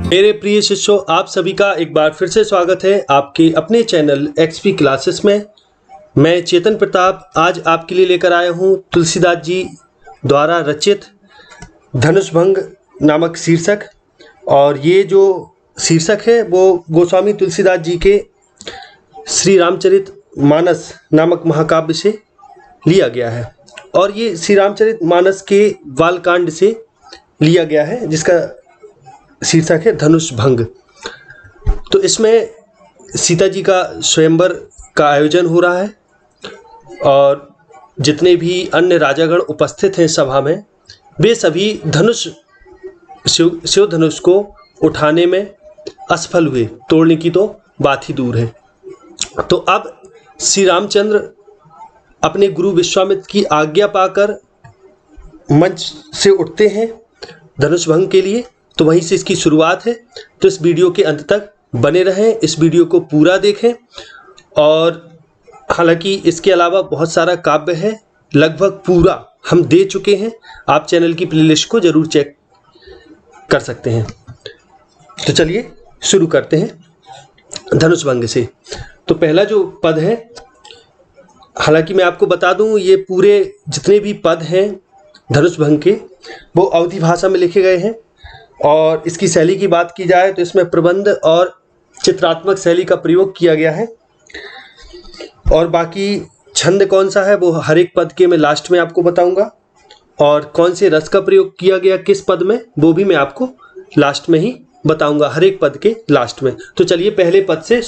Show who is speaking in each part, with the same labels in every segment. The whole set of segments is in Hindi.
Speaker 1: मेरे प्रिय शिष्यों, आप सभी का एक बार फिर से स्वागत है आपके अपने चैनल एक्सपी क्लासेस में। मैं चेतन प्रताप आज आपके लिए लेकर आया हूँ तुलसीदास जी द्वारा रचित धनुष भंग नामक शीर्षक। और ये जो शीर्षक है वो गोस्वामी तुलसीदास जी के श्री रामचरित मानस नामक महाकाव्य से लिया गया है। और ये श्री रामचरित मानस के बालकांड से लिया गया है जिसका शीर्षक है धनुष भंग। तो इसमें सीता जी का स्वयंवर का आयोजन हो रहा है और जितने भी अन्य राजागण उपस्थित हैं सभा में, वे सभी धनुष शिव धनुष को उठाने में असफल हुए। तोड़ने की तो बात ही दूर है। तो अब श्री रामचंद्र अपने गुरु विश्वामित्र की आज्ञा पाकर मंच से उठते हैं धनुष भंग के लिए। तो वहीं से इसकी शुरुआत है। तो इस वीडियो के अंत तक बने रहें, इस वीडियो को पूरा देखें। और हालांकि इसके अलावा बहुत सारा काव्य है, लगभग पूरा हम दे चुके हैं। आप चैनल की प्लेलिस्ट को जरूर चेक कर सकते हैं। तो चलिए शुरू करते हैं धनुष भंग से। तो पहला जो पद है, हालांकि मैं आपको बता दूं ये पूरे जितने भी पद हैं धनुष भंग के वो अवधी भाषा में लिखे गए हैं। और इसकी शैली की बात की जाए तो इसमें प्रबंध और चित्रात्मक शैली का प्रयोग किया गया है। और बाकी छंद कौन सा है वो हर एक पद के मैं लास्ट में आपको बताऊंगा। और कौन से रस का प्रयोग किया गया किस पद में वो भी मैं आपको लास्ट में ही बताऊंगा, हर एक पद के लास्ट में। तो चलिए पहले पद से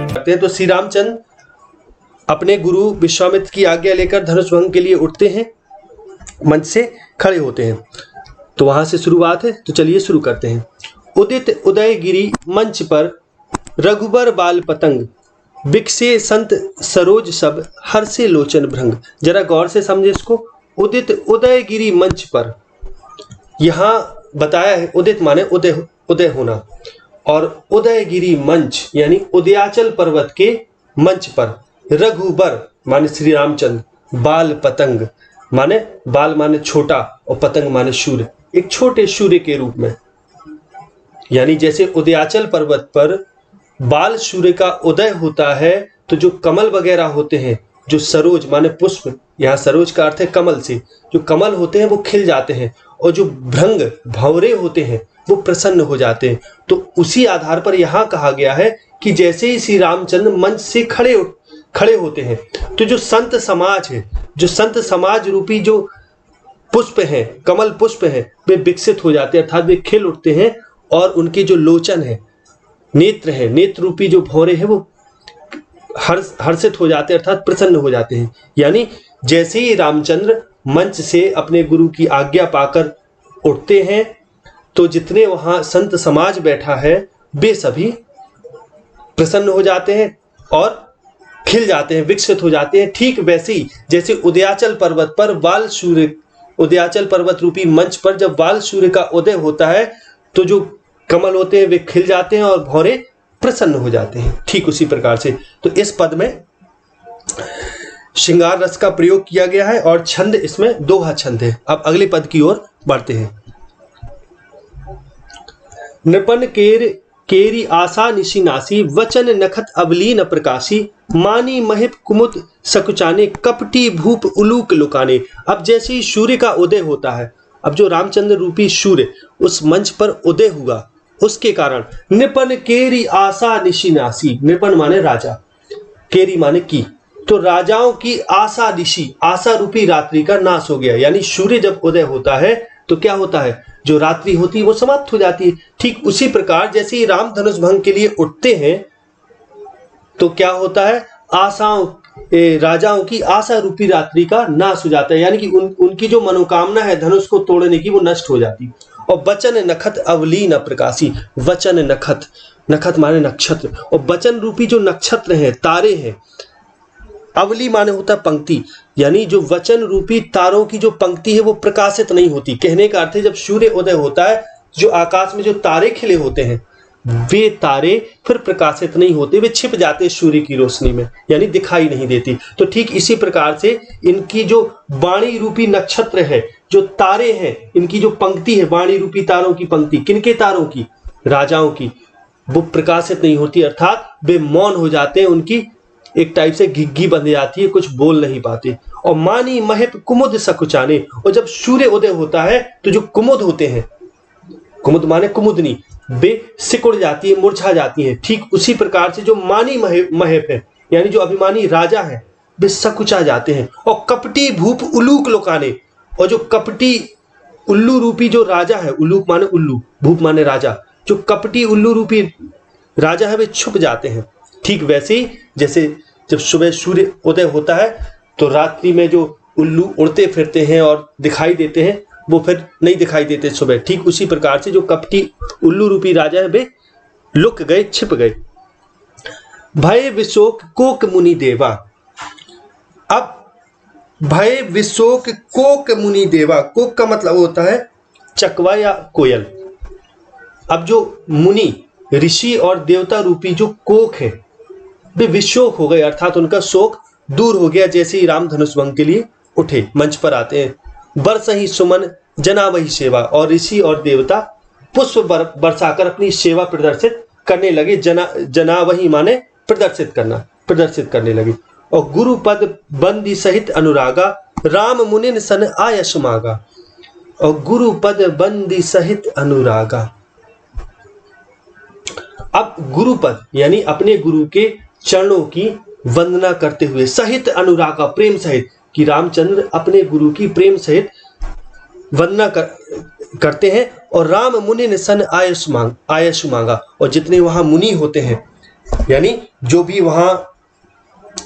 Speaker 1: करते हैं। तो श्री रामचंद्र अपने गुरु विश्वामित्र की आज्ञा लेकर धनुष भंग के लिए उठते हैं, मंच से खड़े होते हैं। तो वहां से शुरुआत है। तो चलिए शुरू करते हैं। उदित उदयगिरी मंच पर रघुबर बाल पतंग, बिकसे संत सरोज सब हर्षे लोचन भृंग। जरा गौर से समझे इसको। उदित उदयगिरी मंच पर, यहां बताया है उदित माने उदय होना, और उदयगिरी मंच यानी उदयाचल पर्वत के मंच पर, रघुबर माने श्री रामचंद्र, बाल पतंग माने बाल माने छोटा और पतंग माने सूर्य, एक छोटे सूर्य के रूप में। यानी जैसे उदयाचल पर्वत पर बाल सूर्य का उदय होता है तो जो कमल वगैरह होते हैं, जो सरोज माने पुष्प, यहाँ सरोज का अर्थ है कमल से, जो कमल होते हैं वो खिल जाते हैं और जो भृंग भंवरे होते हैं वो प्रसन्न हो जाते हैं। तो उसी आधार पर यहाँ कहा गया है कि जैसे ही श्री रामचंद्र मंच से खड़े होते हैं तो जो संत समाज है, जो संत समाज रूपी जो पुष्प हैं, कमल पुष्प हैं, वे विकसित हो जाते हैं, अर्थात वे खिल उठते हैं। और उनके जो लोचन है, नेत्र है, नेत्र रूपी जो भौरे हैं वो हर्षित हो जाते हैं, अर्थात प्रसन्न हो जाते हैं। यानी जैसे ही रामचंद्र मंच से अपने गुरु की आज्ञा पाकर उठते हैं तो जितने वहां संत समाज बैठा है वे सभी प्रसन्न हो जाते हैं और खिल जाते हैं, विकसित हो जाते हैं। ठीक वैसे ही जैसे उदयाचल पर्वत पर बाल सूर्य, उदयाचल पर्वत रूपी मंच पर जब बाल सूर्य का उदय होता है तो जो कमल होते हैं वे खिल जाते हैं और भौरे प्रसन्न हो जाते हैं। ठीक उसी प्रकार से तो इस पद में श्रृंगार रस का प्रयोग किया गया है और छंद इसमें दोहा छंद है। अब अगले पद की ओर बढ़ते हैं। नृपन केरी आशा निशी नासी, वचन नखत अवली न प्रकाशी, मानी महिप कुमुद सकुचाने, कपटी भूप उलूक लुकाने। अब जैसे ही सूर्य का उदय होता है, अब जो रामचंद्र रूपी सूर्य उस मंच पर उदय हुआ, उसके कारण नृपन केरी आशा निशी नासी, नृपन माने राजा, केरी माने की, तो राजाओं की आशा निशी, आशा रूपी रात्रि का नाश हो गया। यानी सूर्य जब उदय होता है तो क्या होता है, जो रात्रि होती है वो समाप्त हो जाती है। ठीक उसी प्रकार जैसे ही राम धनुष भंग के लिए उठते हैं तो क्या होता है, आशाओं राजाओं की आशा रूपी रात्रि का नाश हो जाता है। यानी कि उनकी जो मनोकामना है धनुष को तोड़ने की वो नष्ट हो जाती। और वचन नखत अवली न प्रकाशी, वचन नखत, नखत माने नक्षत्र, और वचन रूपी जो नक्षत्र हैं, तारे हैं, अवली माने होता पंक्ति, यानी जो वचन रूपी तारों की जो पंक्ति है वो प्रकाशित नहीं होती। कहने का अर्थ है जब सूर्य उदय होता है जो आकाश में जो तारे खिले होते हैं वे तारे फिर प्रकाशित नहीं होते, वे छिप जाते सूर्य की रोशनी में, यानी दिखाई नहीं देती। तो ठीक इसी प्रकार से इनकी जो वाणी रूपी नक्षत्र है, जो तारे हैं, इनकी जो पंक्ति है, वाणी रूपी तारों की पंक्ति, किनके तारों की? राजाओं की, वो प्रकाशित नहीं होती, अर्थात वे मौन हो जाते हैं, उनकी एक टाइप से घिग्गी बंध जाती है, कुछ बोल नहीं पाते। और मानी महप कुमुद सकुचाने, और जब सूर्य उदय होता है तो जो कुमुद होते हैं, कुमुद माने कुमुदनी, वे सिकुड़ जाती है, मुरझा जाती है। ठीक उसी प्रकार से जो मानी महप है, यानी जो अभिमानी राजा है, वे सकुचा जाते हैं। और कपटी भूप उलूक लोकाने, और जो कपटी उल्लू रूपी जो राजा है, उल्लूक माने उल्लू, भूप माने राजा, जो कपटी उल्लू रूपी राजा है, वे छुप जाते हैं। ठीक वैसे ही जैसे जब सुबह सूर्य उदय होता है तो रात्रि में जो उल्लू उड़ते फिरते हैं और दिखाई देते हैं, वो फिर नहीं दिखाई देते सुबह। ठीक उसी प्रकार से जो कपटी उल्लू रूपी राजा है, वे लुक गए, छिप गए। भय विशोक कोक मुनि देवा, अब भय विशोक कोक मुनि देवा, कोक का मतलब होता है चकवा या कोयल। अब जो मुनि, ऋषि और देवता रूपी जो कोक है, वे विशोक हो गए, अर्थात उनका शोक दूर हो गया जैसे ही राम धनुष भंग के लिए उठे, मंच पर आते हैं। बरस ही सुमन जना वही सेवा, और ऋषि और देवता पुष्प बरसाकर अपनी सेवा प्रदर्शित करने लगे। जना वही माने प्रदर्शित करना, प्रदर्शित करने लगे। और गुरु पद बंदी सहित अनुरागा, राम मुनिन सन आयस मागा। और गुरु पद बंदी सहित अनुरागा, अब गुरुपद यानी अपने गुरु के चरणों की वंदना करते हुए, सहित अनुरागा, प्रेम सहित, कि रामचंद्र अपने गुरु की प्रेम सहित वंदना करते हैं। और राम मुनि ने सन आयस मांगा, और जितने वहां मुनि होते हैं, यानी जो भी वहां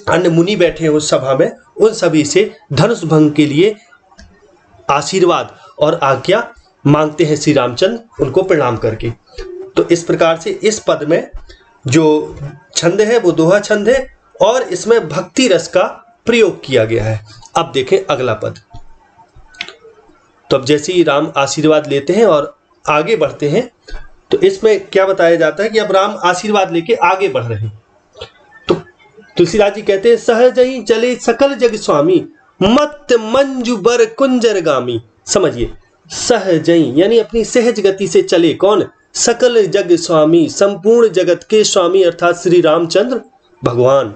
Speaker 1: अन्य मुनि बैठे हैं उस सभा में, उन सभी से धनुष भंग के लिए आशीर्वाद और आज्ञा मांगते हैं श्री रामचंद्र, उनको प्रणाम करके। तो इस प्रकार से इस पद में जो छंद है वो दोहा छंद है, और इसमें भक्ति रस का प्रयोग किया गया है। अब देखें अगला पद। तो अब जैसे ही राम आशीर्वाद लेते हैं और आगे बढ़ते हैं, तो इसमें क्या बताया जाता है कि अब राम आशीर्वाद लेके आगे बढ़ रहे हैं। तो तुलसीदास जी कहते हैं, सहज ही चले सकल जग स्वामी, मत मंजू बर कुंजर गामी। समझिए, सहज ही यानी अपनी सहज गति से चले, कौन? सकल जग स्वामी, संपूर्ण जगत के स्वामी अर्थात श्री रामचंद्र भगवान।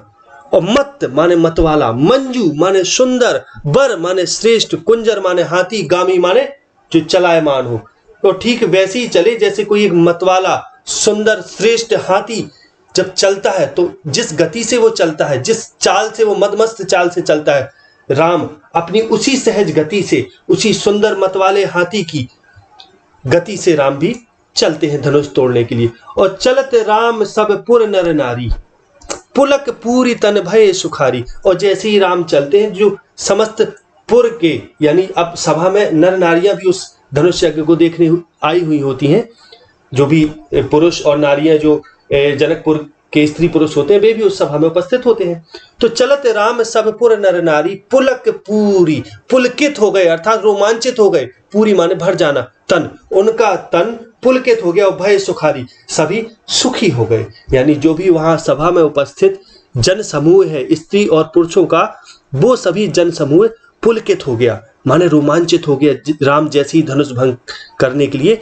Speaker 1: और मत माने मतवाला, मंजू माने सुंदर, बर माने श्रेष्ठ, कुंजर माने हाथी, गामी माने जो चलायमान हो। तो ठीक वैसे ही चले जैसे कोई एक मतवाला, सुंदर, श्रेष्ठ हाथी जब चलता है, तो जिस गति से वो चलता है, जिस चाल से वो मदमस्त चाल से चलता है, राम अपनी उसी सहज गति से, उसी सुंदर मतवाले हाथी की गति से राम भी चलते हैं धनुष तोड़ने के लिए। और चलत राम सब पुर नर नारी, पुलक पूरी तन भय सुखारी। और जैसे ही राम चलते हैं, जो समस्त पुर के, यानी अब सभा में नर नारियां भी उस धनुष यज्ञ को देखने आई हुई होती हैं, जो भी पुरुष और नारियां जो जनकपुर के स्त्री पुरुष होते हैं, वे भी उस सभा में उपस्थित होते हैं। तो चलत राम सब पुर नर नारी, पुलक पूरी, पुलकित हो गए अर्थात रोमांचित हो गए, पूरी माने भर जाना, तन, उनका तन पुलकित हो गया, और भय सुखारी, सभी सुखी हो गए। यानी जो भी वहां सभा में उपस्थित जन समूह है, स्त्री और पुरुषों का, वो सभी जन समूह पुलकित हो गया, माने रोमांचित हो गया। राम जैसे ही धनुष भंग करने के लिए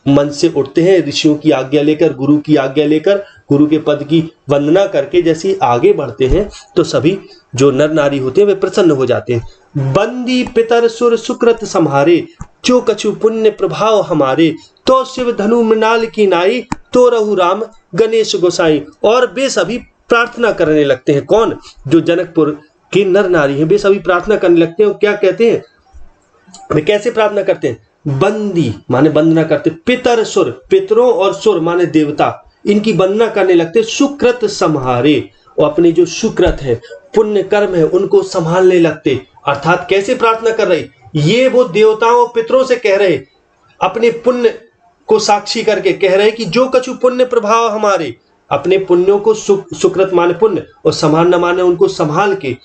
Speaker 1: मन से उठते हैं, ऋषियों की आज्ञा लेकर, गुरु की आज्ञा लेकर, गुरु के पद की वंदना करके जैसे ही आगे बढ़ते हैं, तो सभी जो नर नारी होते हैं वे प्रसन्न हो जाते हैं। बंदी पितर सुर सुकृत संहारे, जो कछु पुण्य प्रभाव हमारे, तो शिव धनु मृणाल की नाई, तो रहु राम गणेश गोसाई। और वे सभी प्रार्थना करने लगते हैं, कौन? जो जनकपुर के नर नारी हैं, वे सभी प्रार्थना करने लगते हैं। क्या कहते हैं? वे कैसे प्रार्थना करते हैं? बंदी माने वंदना करते, पितर सुर, पितरों और सुर माने देवता, इनकी वंदना करने लगते। सुकृत संहारे, और अपने जो सुकृत है, पुण्य कर्म है, उनको संभालने लगते। अर्थात कैसे प्रार्थना कर रहे? ये वो देवताओं और पितरों से कह रहे, अपने पुण्य को साक्षी करके कह रहे कि जो कछु पुण्य प्रभाव हमारे, अपने पुण्यों को, सुकृत माने पुण्य और संभालना माने उनको संभाल के,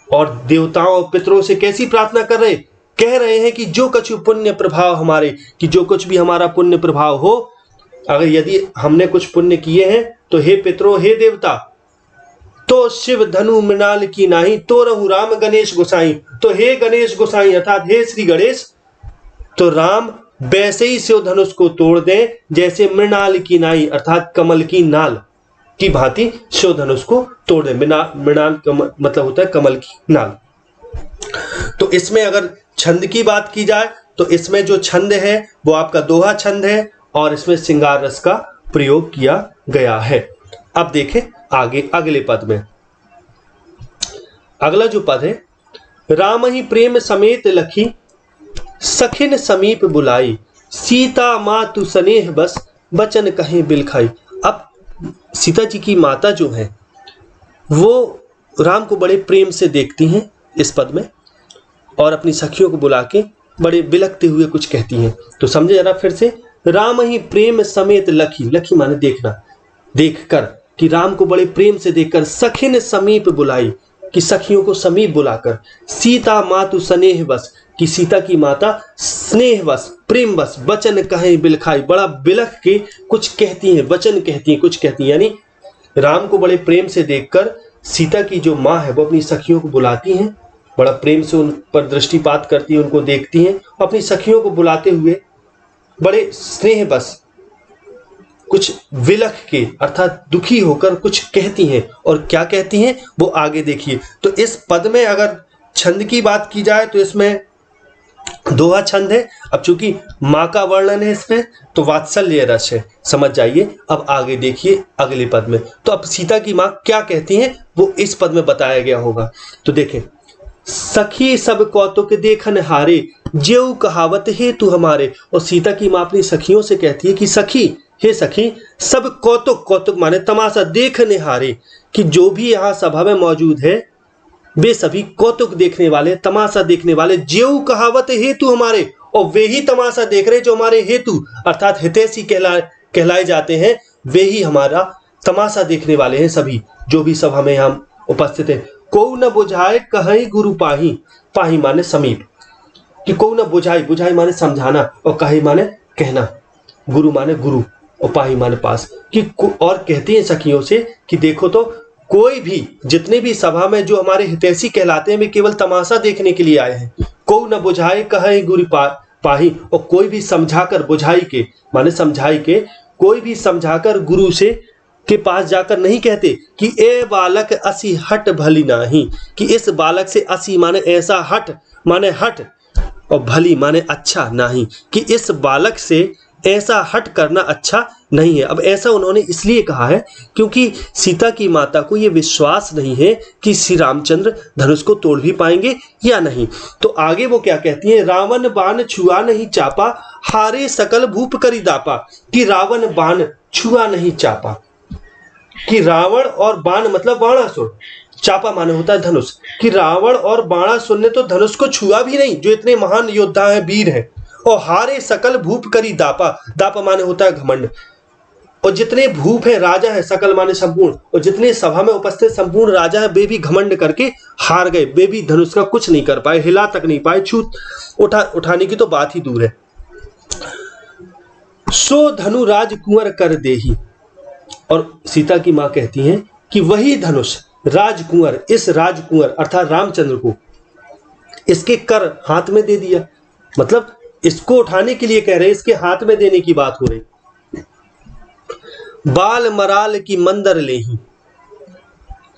Speaker 1: और देवताओं और पितरों से कैसी प्रार्थना कर रहे? कह रहे हैं कि जो कछु पुण्य प्रभाव हमारे, कि जो कुछ भी हमारा पुण्य प्रभाव हो, अगर यदि हमने कुछ पुण्य किए हैं तो हे पितरों, हे देवता, तो शिव धनु मृणाल की नाही, तो रहु राम गणेश गोसाई। तो हे गणेश गोसाई अर्थात हे श्री गणेश, तो राम वैसे ही शिव धनुष को तोड़ दें जैसे मृणाल की नाई अर्थात कमल की नाल की भांति शिव धनुष को तोड़ दें। मृणाल मतलब होता है कमल की नाल। तो इसमें अगर छंद की बात की जाए तो इसमें जो छंद है वो आपका दोहा छंद है और इसमें श्रृंगार रस का प्रयोग किया गया है। अब देखें आगे अगले पद में, अगला जो पद है, राम ही प्रेम समेत लखी, सखिन समीप बुलाई, सीता मातु स्नेह बस, बचन कहे बिलखाई। अब सीता जी की माता जो है वो राम को बड़े प्रेम से देखती हैं इस पद में और अपनी सखियों को बुला के बड़े बिलखते हुए कुछ कहती हैं। तो समझे जरा फिर से, राम ही प्रेम समेत लखी, लखी माने देखना, देखकर कि राम को बड़े प्रेम से देखकर, सखिन समीप बुलाई कि सखियों को समीप बुलाकर, सीता मातु स्नेह बस कि सीता की माता स्नेह बस प्रेम बस, वचन कहे बिलखाई बड़ा बिलख के कुछ कहती हैं, वचन कहती हैं, कुछ कहती हैं। यानी राम को बड़े प्रेम से देखकर सीता की जो माँ है वो अपनी सखियों को बुलाती हैं, बड़ा प्रेम से उन पर दृष्टिपात करती है, उनको देखती हैं, अपनी सखियों को बुलाते हुए बड़े स्नेह बस कुछ विलख के अर्थात दुखी होकर कुछ कहती हैं। और क्या कहती हैं वो आगे देखिए। तो इस पद में अगर छंद की बात की जाए तो इसमें दोहा छंद है। अब चूंकि माँ का वर्णन है इसमें तो वात्सल्य रस है, समझ जाइए। अब आगे देखिए अगले पद में, तो अब सीता की माँ क्या कहती हैं वो इस पद में बताया गया होगा। तो देखें, सखी सब कौतुक देखन हारे, ज्यों कहावत है तू हमारे। और सीता की माँ अपनी सखियों से कहती है कि सखी, हे सखी, सब कौतुक, कौतुक माने तमाशा, देखने हारे कि जो भी यहाँ सभा में मौजूद है वे सभी कौतुक देखने वाले, तमाशा देखने वाले, ज्यों कहावत हेतु हमारे, और वे ही तमाशा देख रहे जो हमारे हेतु अर्थात हितैषी कहलाए जाते हैं, वे ही हमारा तमाशा देखने वाले हैं सभी जो भी सभा में हम उपस्थित हैं। को न बुझाए कहीं गुरु पाही, पाही माने समीप, कि को न बुझाई, बुझाई माने समझाना और कहीं माने कहना, गुरु माने गुरु और पाही माने पास। कि और कहती हैं सखियों से कि देखो तो कोई भी, जितने भी सभा में जो हमारे हितैषी कहलाते हैं वे केवल तमाशा देखने के लिए आए हैं। को न बुझाए कहे गुरु पाही, और कोई भी समझाकर, बुझाई के माने समझाई के, कोई भी समझाकर गुरु से के पास जाकर नहीं कहते कि ए बालक असी हट भली नाही, कि इस बालक से असी माने ऐसा, हट माने हट और भली माने अच्छा नहीं, कि इस बालक से ऐसा हट करना अच्छा नहीं है। अब ऐसा उन्होंने इसलिए कहा है क्योंकि सीता की माता को यह विश्वास नहीं है कि श्री रामचंद्र धनुष को तोड़ भी पाएंगे या नहीं। तो आगे वो क्या कहती हैं, रावण बाण छुआ नहीं चापा, हारे सकल भूप करी दापा। कि रावण बाण छुआ नहीं चापा, कि रावण और बाण मतलब बाणासुर, चापा माने होता है धनुष, कि रावण और बाणासुर ने तो धनुष को छुआ भी नहीं, जो इतने महान योद्धा हैं, वीर हैं। और हारे सकल भूप करी दापा, दापा माने होता है घमंड। और जितने भूप हैं, राजा है, सकल माने संपूर्ण, और जितने सभा में उपस्थित संपूर्ण राजा है वे भी घमंड करके हार गए, वे भी धनुष का कुछ नहीं कर पाए, हिला तक नहीं पाए, उठाने की तो बात ही दूर है। सो धनु राज कुंवर कर देही, और सीता की मां कहती हैं कि वही धनुष राजकुंवर, इस राजकुंवर अर्थात रामचंद्र को इसके कर हाथ में दे दिया, मतलब इसको उठाने के लिए कह रहे, इसके हाथ में देने की बात हो रही। बाल मराल की मंदर लेही,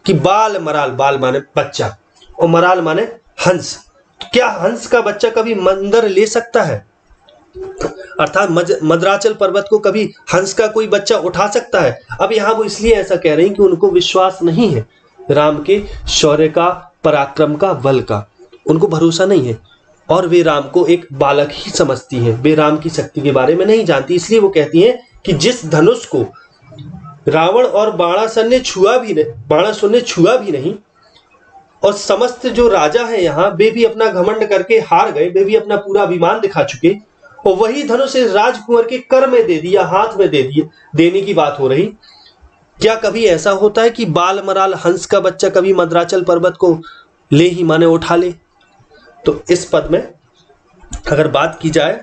Speaker 1: कि बाल मराल, बाल माने बच्चा और मराल माने हंस। क्या हंस का बच्चा कभी मंदर ले सकता है? अर्थात मद्राचल पर्वत को कभी हंस का कोई बच्चा उठा सकता है? अब यहां वो इसलिए ऐसा कह रहे हैं कि उनको विश्वास नहीं है राम के शौर्य का, पराक्रम का, बल का, उनको भरोसा नहीं है और वे राम को एक बालक ही समझती हैं, वे राम की शक्ति के बारे में नहीं जानती। इसलिए वो कहती हैं कि जिस धनुष को रावण और बाणासुर ने छुआ भी नहीं और समस्त जो राजा हैं यहाँ वे भी अपना घमंड करके हार गए, वे भी अपना पूरा अभिमान दिखा चुके, और वही धनुष राजकुंवर के कर में दे दिया, हाथ में दे दिए, देने की बात हो रही। क्या कभी ऐसा होता है कि बाल मराल हंस का बच्चा कभी मद्राचल पर्वत को ले ही माने उठा ले? तो इस पद में अगर बात की जाए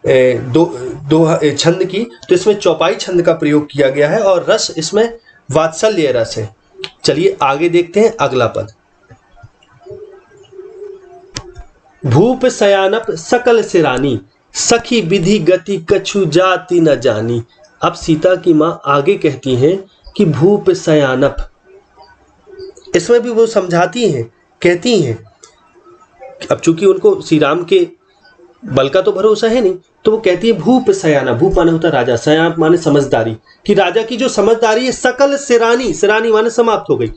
Speaker 1: दो छंद की, तो इसमें चौपाई छंद का प्रयोग किया गया है और रस इसमें वात्सल्य रस है। चलिए आगे देखते हैं अगला पद। भूप शयानप सकल सिरानी, सखी विधि गति कछु जाति न जानी। अब सीता की मां आगे कहती हैं कि भूप शयानप, इसमें भी वो समझाती हैं, कहती हैं, अब चूंकि उनको श्री राम के बल का तो भरोसा है नहीं, तो वो कहती है भूप शयाना, भूप माने होता राजा, शयान माने समझदारी, कि राजा की जो समझदारी है सकल सिरानी, सिरानी माने समाप्त हो गई,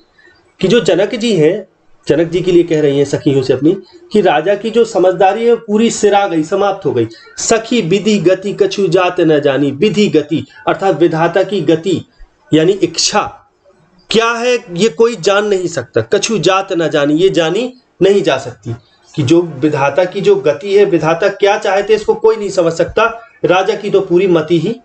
Speaker 1: कि जो जनक जी हैं, जनक जी के लिए कह रही हैं सखियों से अपनी, कि राजा की जो समझदारी है पूरी सिरा गई, समाप्त हो गई। सखी विधि गति कछु जात न जानी, विधि गति अर्थात विधाता की गति यानी इच्छा क्या है ये कोई जान नहीं सकता, कछु जात न जानी, ये जानी नहीं जा सकती, कि जो विधाता की जो गति है, विधाता क्या चाहते इसको कोई नहीं समझ सकता। राजा की तो पूरी मति ही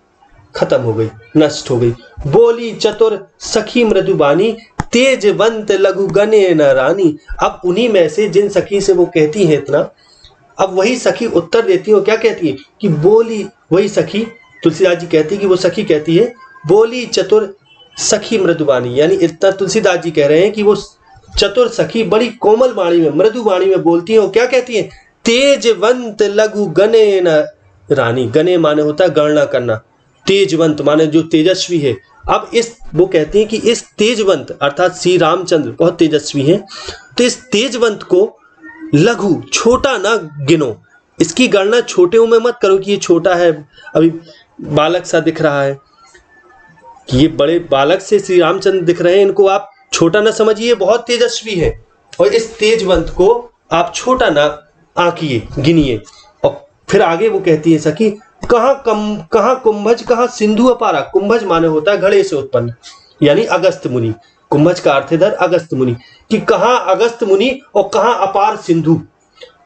Speaker 1: खत्म हो गई, नष्ट हो गई। बोली चतुर सखी मृदुबानी, तेजवंत लघु गने न रानी। अब उन्हीं में से जिन सखी से वो कहती है इतना, अब वही सखी उत्तर देती है, क्या कहती है कि बोली, वही सखी तुलसीदास जी कहती है कि वो सखी कहती है बोली चतुर सखी मृदुबानी, यानी इतना तुलसीदास जी कह रहे हैं कि वो चतुर सखी बड़ी कोमल वाणी में, मृदु वाणी में बोलती है। वो क्या कहती है, तेजवंत लघु गणे न रानी, गणे माने होता है गणना करना, तेजवंत माने जो तेजस्वी है। अब इस वो कहती हैं कि इस तेजवंत अर्थात श्री रामचंद्र बहुत तेजस्वी हैं, तो इस तेजवंत को लघु छोटा ना गिनो, इसकी गणना छोटे में मत करो कि ये छोटा है, अभी बालक सा दिख रहा है, कि ये बड़े बालक से श्री रामचंद्र दिख रहे हैं, इनको आप छोटा ना समझिए, बहुत तेजस्वी है, और इस तेजवंत को आप छोटा ना आंकिए, गिनिए। और फिर आगे वो कहती है सखी, कहाँ कुंभज कहाँ सिंधु अपारा, कुंभज माने होता है घड़े से उत्पन्न, यानी अगस्त मुनि, कुंभज का अर्थ इधर अगस्त मुनि, कि कहाँ अगस्त मुनि और कहाँ अपार सिंधु।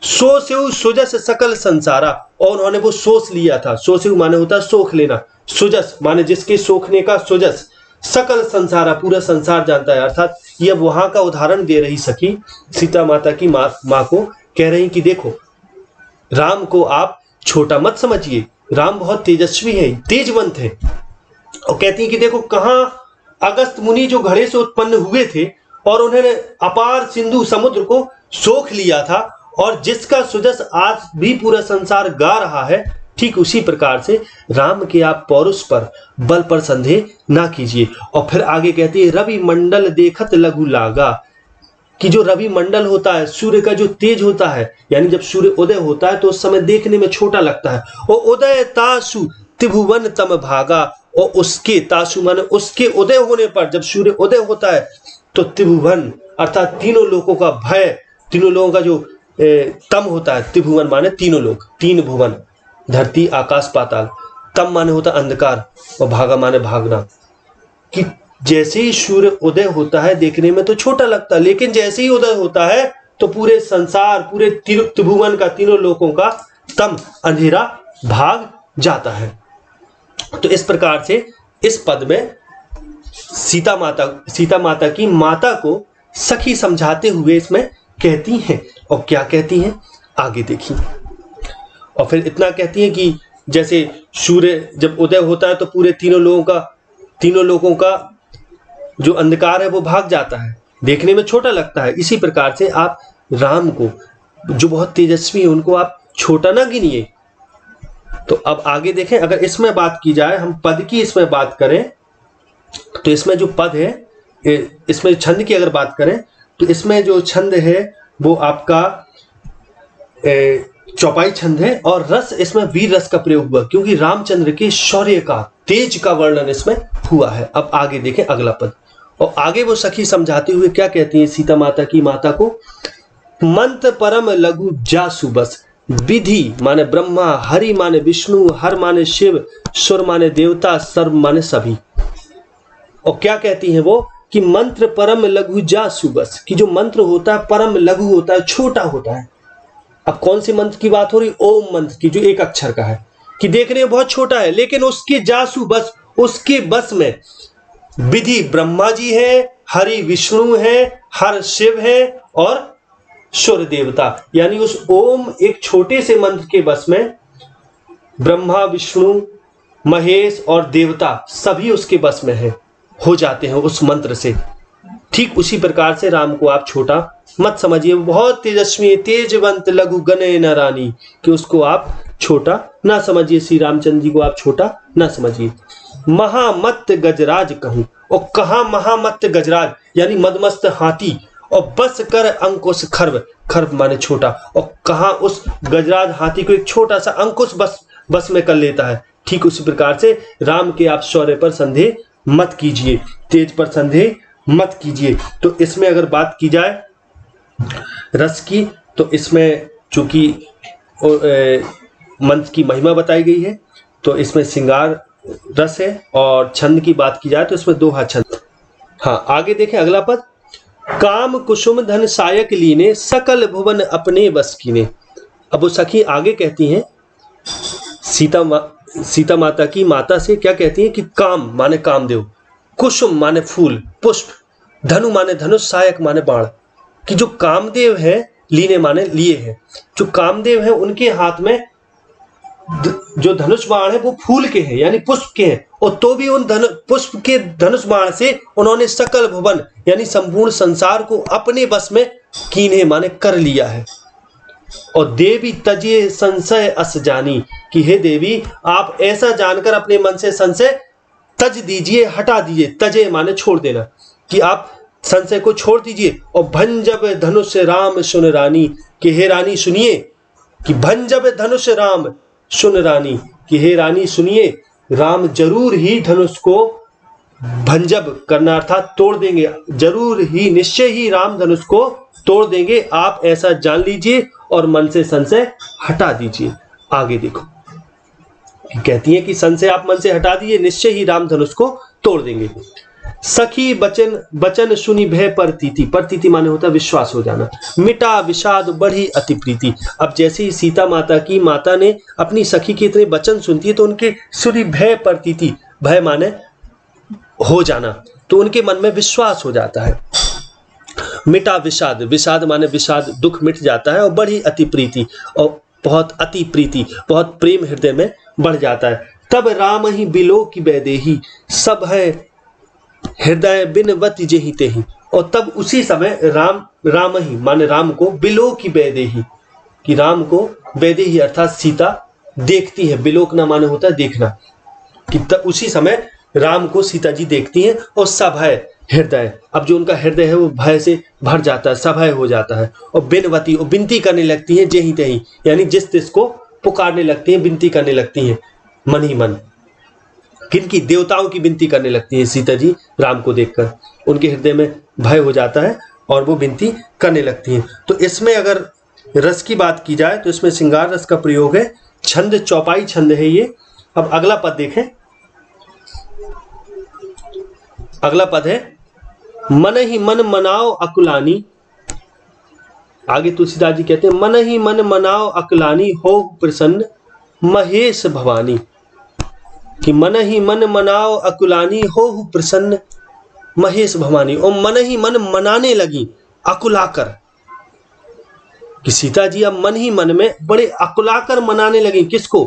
Speaker 1: सोसेउ सुजस सकल संसारा, और उन्होंने वो सोच लिया था, सोसेउ माने होता है सोख लेना, सुजस माने जिसके सोखने का, सुजस सकल संसारा पूरा संसार जानता है। अर्थात ये वहां का उदाहरण दे रही सखी सीता माता की माँ को कह रही कि देखो राम को आप छोटा मत समझिए, राम बहुत तेजस्वी है, तेजवंत है। और कहती है कि देखो कहाँ अगस्त मुनि जो घड़े से उत्पन्न हुए थे और उन्होंने अपार सिंधु समुद्र को सोख लिया था, और जिसका सुजस आज भी पूरा संसार गा रहा है, ठीक उसी प्रकार से राम के आप पौरुष पर बल पर संदेह ना कीजिए। और फिर आगे कहती है रवि मंडल देखत लघु लागा, कि जो रवि मंडल होता है, सूर्य का जो तेज होता है, यानी जब सूर्य उदय होता है तो उस समय देखने में छोटा लगता है। और उदय तासु त्रिभुवन तम भागा, और उसके तासु माने उसके उदय होने पर, जब सूर्य उदय होता है तो त्रिभुवन अर्थात तीनों लोगों का भय, तीनों लोगों का जो तम होता है, त्रिभुवन माने तीनों लोग, तीन भुवन, धरती आकाश पाताल, तम माने होता अंधकार और भागा माने भागना, कि जैसे ही सूर्य उदय होता है देखने में तो छोटा लगता है, लेकिन जैसे ही उदय होता है तो पूरे संसार, पूरे त्रिभुवन का, तीनों लोगों का तम अंधेरा भाग जाता है। तो इस प्रकार से इस पद में सीता माता की माता को सखी समझाते हुए इसमें कहती हैं। और क्या कहती हैं आगे देखिए। और फिर इतना कहती हैं कि जैसे सूर्य जब उदय होता है तो पूरे तीनों लोगों का जो अंधकार है वो भाग जाता है, देखने में छोटा लगता है। इसी प्रकार से आप राम को जो बहुत तेजस्वी है उनको आप छोटा ना गिनिए। तो अब आगे देखें, अगर इसमें बात की जाए, हम पद की इसमें बात करें, तो इसमें जो पद है, इसमें छंद की अगर बात करें तो इसमें जो छंद है वो आपका चौपाई छंद है, और रस इसमें वीर रस का प्रयोग हुआ, क्योंकि रामचंद्र के शौर्य का, तेज का वर्णन इसमें हुआ है। अब आगे देखें अगला पद। और आगे वो सखी समझाते हुए क्या कहती है सीता माता की माता को, मंत्र परम लघु जासु बस, विधि माने ब्रह्मा, हरि माने विष्णु, हर माने शिव, सुर माने देवता, सर्व माने सभी। और क्या कहती है वो कि मंत्र परम लघु जासु बस, कि जो मंत्र होता है परम लघु होता है, छोटा होता है। अब कौन से मंत्र की बात हो रही, ओम मंत्र की, जो एक अक्षर का है, कि देखने में बहुत छोटा है, लेकिन उसके जासु बस, उसके बस में विधि ब्रह्मा जी है, हरि विष्णु है, हर शिव है और सुर देवता। यानी उस ओम एक छोटे से मंत्र के बस में ब्रह्मा विष्णु महेश और देवता सभी उसके बस में है, हो जाते हैं उस मंत्र से। ठीक उसी प्रकार से राम को आप छोटा मत समझिए, बहुत तेजस्वी तेजवंत लघु गणे न रानी, कि उसको आप छोटा ना समझिए, श्री रामचंद्र जी को आप छोटा ना समझिए। महामत गजराज कहूं, और कहा महामत गजराज यानी मदमस्त हाथी, और बस कर अंकुश खर्व, खर्व माने छोटा, और कहा उस गजराज हाथी को एक छोटा सा अंकुश बस में कर लेता है। ठीक उसी प्रकार से राम के आप शौर्य पर संदेह मत कीजिए, तेज पर संदेह मत कीजिए। तो इसमें अगर बात की जाए रस की, तो इसमें चूंकि मंत्र की महिमा बताई गई है, तो इसमें श्रृंगार रस है। और छंद की बात की जाए तो इसमें दोहा छंद। हाँ, आगे देखें अगला पद, काम कुसुम धन सायक लीने, सकल भुवन अपने बस कीने। अब वो सखी आगे कहती हैं सीता माता की माता से, क्या कहती हैं कि काम माने कामदेव, कुसुम माने फूल पुष्प, धनु माने धनुष, सायक माने बाण, कि जो कामदेव है, लीने माने लिए हैं, जो कामदेव है उनके हाथ में जो धनुष बाण है वो फूल के हैं यानी पुष्प के हैं, और तो भी उन पुष्प के धनुष बाण से उन्होंने सकल भुवन यानी संपूर्ण संसार को अपने बस में कीन्हे माने कर लिया है। और देवी तजिए संशय अस जानी, कि हे देवी आप ऐसा जानकर अपने मन से संशय तज दीजिए, हटा दीजिए। तजे माने छोड़ देना, कि आप संशय को छोड़ दीजिए। और भंजब धनुष राम सुन रानी, कि हे रानी सुनिए, कि भंजब धनुष राम सुन रानी, कि हे रानी सुनिए, राम जरूर ही धनुष को भंजब करना अर्थात तोड़ देंगे, जरूर ही निश्चय ही राम धनुष को तोड़ देंगे, आप ऐसा जान लीजिए और मन से संशय हटा दीजिए। आगे देखो, कहती है कि संशय आप मन से हटा दीजिए, निश्चय ही राम धनुष को तोड़ देंगे। सखी बचन सुनी भय परतीति, परतीति माने होता विश्वास हो जाना, मिटा विषाद बढ़ी अति प्रीति। अब जैसे ही सीता माता की माता ने अपनी सखी के इतने वचन सुनती है तो उनके सुनी भय परतीति, भय माने हो जाना, तो उनके मन में विश्वास हो जाता है। मिटा विषाद, विषाद माने विषाद, दुख मिट जाता है। और बढ़ी अति प्रीति, और बहुत अति प्रीति, बहुत प्रेम हृदय में बढ़ जाता है। तब राम ही बिलो की बैदेही, सब है हृदय बिनवती जेहि तेहि। और तब उसी समय राम ही माने राम को बिलो की बैदेही, कि राम को बैदेही अर्थात सीता देखती है। बिलोकना माने होता है देखना, कि तब उसी समय राम को सीता जी देखती हैं। और सभय हृदय, अब जो उनका हृदय है वो भय से भर जाता है, सभय हो जाता है। और बिनवती, और विनती करने लगती हैं जेहि तेहि, यानी जिस तिस को पुकारने लगती हैं, विनती करने लगती हैं मन ही मन। किनकी? देवताओं की विनती करने लगती हैं सीता जी राम को देखकर, उनके हृदय में भय हो जाता है और वो विनती करने लगती हैं। तो इसमें अगर रस की बात की जाए तो इसमें श्रृंगार रस का प्रयोग है। छंद चौपाई छंद है ये। अब अगला पद देखें, अगला पद है मन ही मन मनाओ अकुलानी। आगे तुलसीदास जी कहते हैं मन ही मन मनाओ अकुलानी, हो प्रसन्न महेश भवानी, कि मन ही मन मनाओ अकुलानी, हो प्रसन्न महेश भवानी। और मन ही मन मनाने लगी अकुलाकर, कि सीता जी अब मन ही मन में बड़े अकुलाकर मनाने लगी। किसको?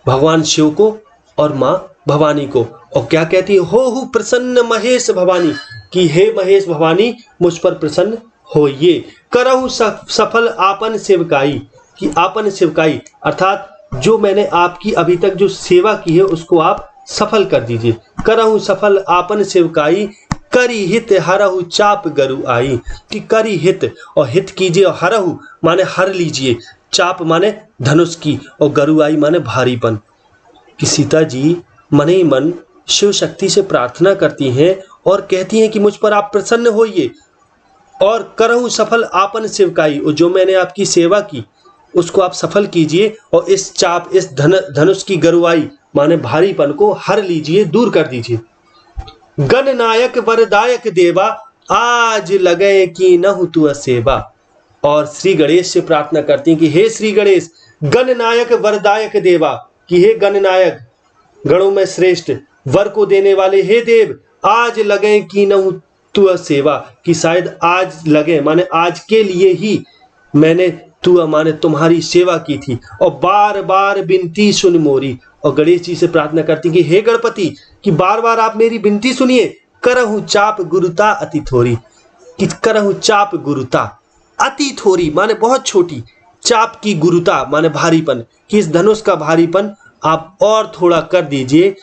Speaker 1: भगवान शिव को और मां भवानी को। और क्या कहती है? हो प्रसन्न महेश भवानी, कि हे महेश भवानी मुझ पर प्रसन्न होइए। करहु सफल आपन सेवकाई, कि आपन सेवकाई अर्थात जो मैंने आपकी अभी तक जो सेवा की है उसको आप सफल कर दीजिए। करहु सफल आपन सेवकाई, करी हित हरहु चाप गरु आई, कि करी हित और हित कीजिए, और हरहु माने हर लीजिए, चाप माने धनुष की, और गरुआई माने भारीपन। कि सीता जी मन ही मन शिव शक्ति से प्रार्थना करती हैं और कहती हैं कि मुझ पर आप प्रसन्न होइए, और करहु सफल आपन सेवकाई, और जो मैंने आपकी सेवा की उसको आप सफल कीजिए, और इस चाप इस धनुष की गरुआई माने भारीपन को हर लीजिए, दूर कर दीजिए। गणनायक वरदायक देवा, आज लगे कि नहु तु सेवा। और श्री गणेश से प्रार्थना करती हैं कि हे श्री गणेश, गणनायक वरदायक देवा, कि हे गणनायक गणों में श्रेष्ठ वर को देने वाले हे देव, आज लगे कि नहु तु सेवा, कि शायद आज लगे माने आज के लिए ही मैंने तू माने तुम्हारी सेवा की थी और बार बार विनती सुन मोरी। और गणेश जी से प्रार्थना करती कि हे गणपति कि बार बार आप मेरी विनती सुनिए। करहु चाप गुरुता अति थोरी, कि करहु चाप गुरुता अति थोरी माने बहुत छोटी, चाप की गुरुता माने भारीपन, कि इस धनुष का भारीपन आप और थोड़ा कर दीजिए,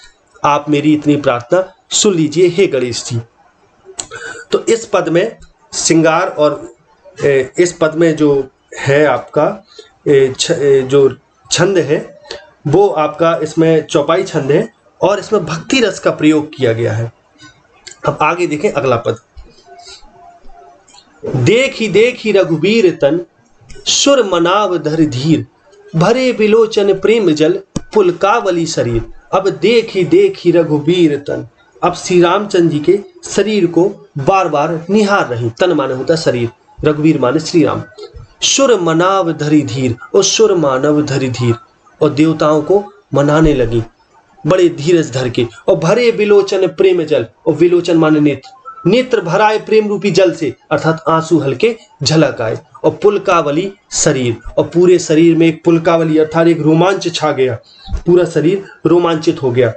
Speaker 1: आप मेरी इतनी प्रार्थना सुन लीजिए हे गणेश जी। तो इस पद में श्रृंगार और इस पद में जो है आपका जो छंद है वो आपका इसमें चौपाई छंद है और इसमें भक्ति रस का प्रयोग किया गया है। अब आगे देखें अगला पद। देख ही रघुबीर तन, सुर मनाव धर धीर, भरे बिलोचन प्रेम जल, पुलकावली शरीर। अब देख ही रघुबीर तन, अब श्री रामचंद्र जी के शरीर को बार बार निहार रही। तन माने होता है शरीर, रघुवीर माने श्री राम। सुर मनाव धरि धीर, और सुर मानव धरि धीर, और देवताओं को मनाने लगी बड़े धीरज धर के। और भरे बिलोचन प्रेम जल, और विलोचन माने नेत्र, नेत्र भराए प्रेम रूपी जल से, अर्थात आंसू हल्के झलक आए। और पुलकावली शरीर, और पूरे शरीर में एक पुलकावली अर्थात एक रोमांच छा गया, पूरा शरीर रोमांचित हो गया।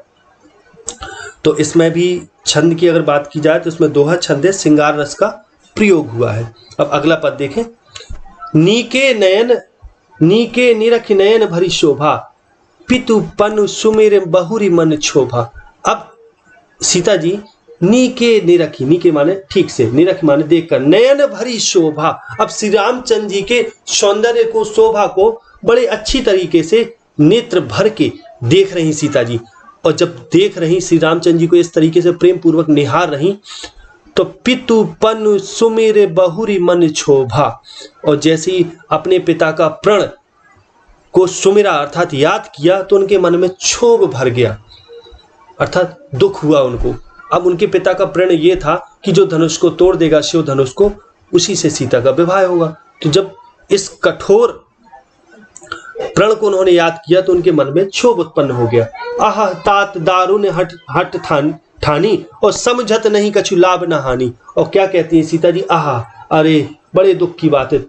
Speaker 1: तो इसमें भी छंद की अगर बात की जाए तो इसमें दोहा छंद है, श्रृंगार रस का प्रयोग हुआ है। अब अगला पद देखें। नीके निरख नयन भरी शोभा, पितु पनु सुमिर बहुरी मन क्षोभा। अब सीता जी नीके निरखी, नीके माने ठीक से, निरख माने देखकर, नयन भरी शोभा। अब श्री रामचंद्र जी के सौंदर्य को, शोभा को बड़े अच्छी तरीके से नेत्र भर के देख रही सीता जी। और जब देख रही श्री रामचंद्र जी को इस तरीके से प्रेम पूर्वक निहार रही, तो पितु पनु सुमेर बहुरी मन क्षोभा। और जैसे ही अपने पिता का प्रण को सुमिरा अर्थात याद किया, तो उनके मन में क्षोभ भर गया, अर्थात दुख हुआ उनको। अब उनके पिता का प्रण ये था कि जो धनुष को तोड़ देगा शिव धनुष को, उसी से सीता का विवाह होगा। तो जब इस कठोर प्रण को उन्होंने याद किया तो उनके मन में क्षोभ उत्पन्न हो गया। आह तात दारुण हट ठानी, और समझत नहीं कछु लाभ न हानि। और क्या कहती है सीता जी, आह, अरे बड़े दुख की बात है।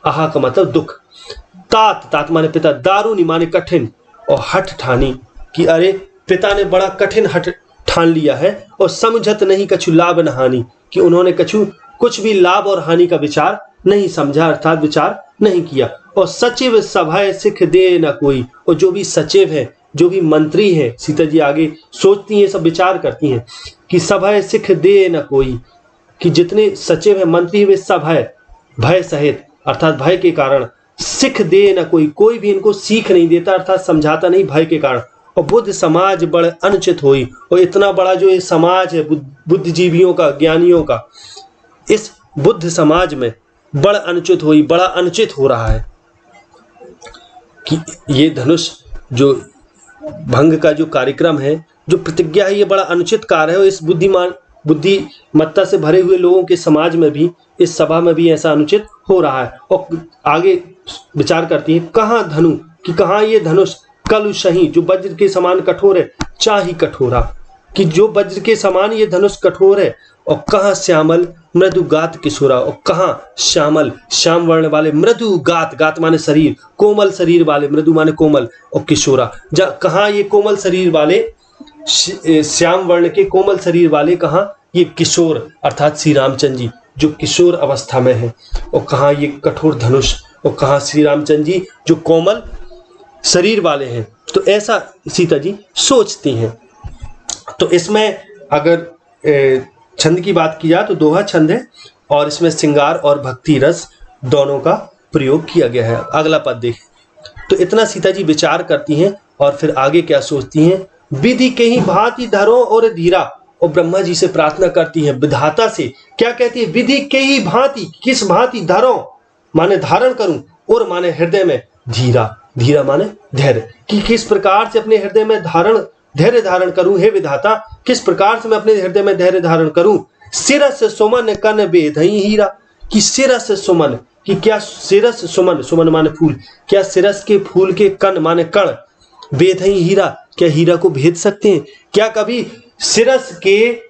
Speaker 1: आह का मतलब दुख, तात माने पिता, दारुणी माने कठिन, और हट ठानी कि अरे पिता ने बड़ा कठिन हट ठान लिया है। और समझत नहीं कछु लाभ न हानि, कि उन्होंने कुछ भी लाभ और हानि का विचार नहीं समझा, अर्थात विचार नहीं किया। और सचिव सभा सिख दे न कोई, और जो भी सचिव है, जो भी मंत्री है, सीता जी आगे सोचती हैं, सब विचार करती हैं कि सभा सिख दे न कोई, कि जितने सचिव है, मंत्री है, वे सब है भय सहित, अर्थात भय के कारण, सिख दे न कोई भी इनको सीख नहीं देता, अर्थात समझाता नहीं भय के कारण। और बुद्ध समाज बड़ अनुचित हुई, और इतना बड़ा जो ये समाज है बुद्धिजीवियों का, ज्ञानियों का, इस बुद्ध समाज में बड़ अनुचित हुई, बड़ा अनुचित हो रहा है कि ये धनुष जो भंग का जो कार्यक्रम है, जो प्रतिज्ञा है, ये बड़ा अनुचित कार्य है। और इस बुद्धिमत्ता से भरे हुए लोगों के समाज में भी, इस सभा में भी ऐसा अनुचित हो रहा है। और आगे विचार करती है, कहाँ धनु, कि कहाँ ये धनुष, कलु सही, जो वज्र के समान कठोर है, चाही कठोरा, कि जो वज्र के समान ये धनुष कठोर है। और कहाँ श्यामल मृदु गात किशोरा, और कहाँ श्यामल, श्याम वर्ण वाले, मृदु गात, गात माने शरीर, कोमल शरीर वाले, मृदु माने कोमल, और किशोरा, कहाँ ये कोमल शरीर वाले, श्याम वर्ण के कोमल शरीर वाले, कहाँ ये किशोर अर्थात श्री रामचंद्र जी जो किशोर अवस्था में है। और कहाँ ये कठोर धनुष, और कहाँ श्री रामचंद्र जी जो कोमल शरीर वाले हैं। तो ऐसा सीता जी सोचती हैं। तो इसमें अगर छंद की बात की जाए तो दोहा छंद है, और इसमें श्रृंगार और भक्ति रस दोनों का प्रयोग किया गया है। अगला पद देखें। तो इतना सीता जी विचार करती हैं और फिर आगे क्या सोचती हैं। विधि कहीं भांति धरो और धीरा, और ब्रह्मा जी से प्रार्थना करती हैं, विधाता से क्या कहती है, विधि कहीं भांति, किस भांति धरो माने धारण करूं, और माने हृदय में धीरा, धीरा माने धैर्य, कि किस प्रकार से अपने हृदय में धैर्य धारण करूं। हे विधाता, किस प्रकार से मैं अपने हृदय में धैर्य धारण करूं। सिरस सुमन कन बेधई हीरा, कि सिरस सुमन, कि क्या सिरस सुमन, सुमन माने फूल, क्या सिरस के फूल के कण माने कण, बेधई हीरा, क्या हीरा को भेद सकते हैं। क्या कभी सिरस के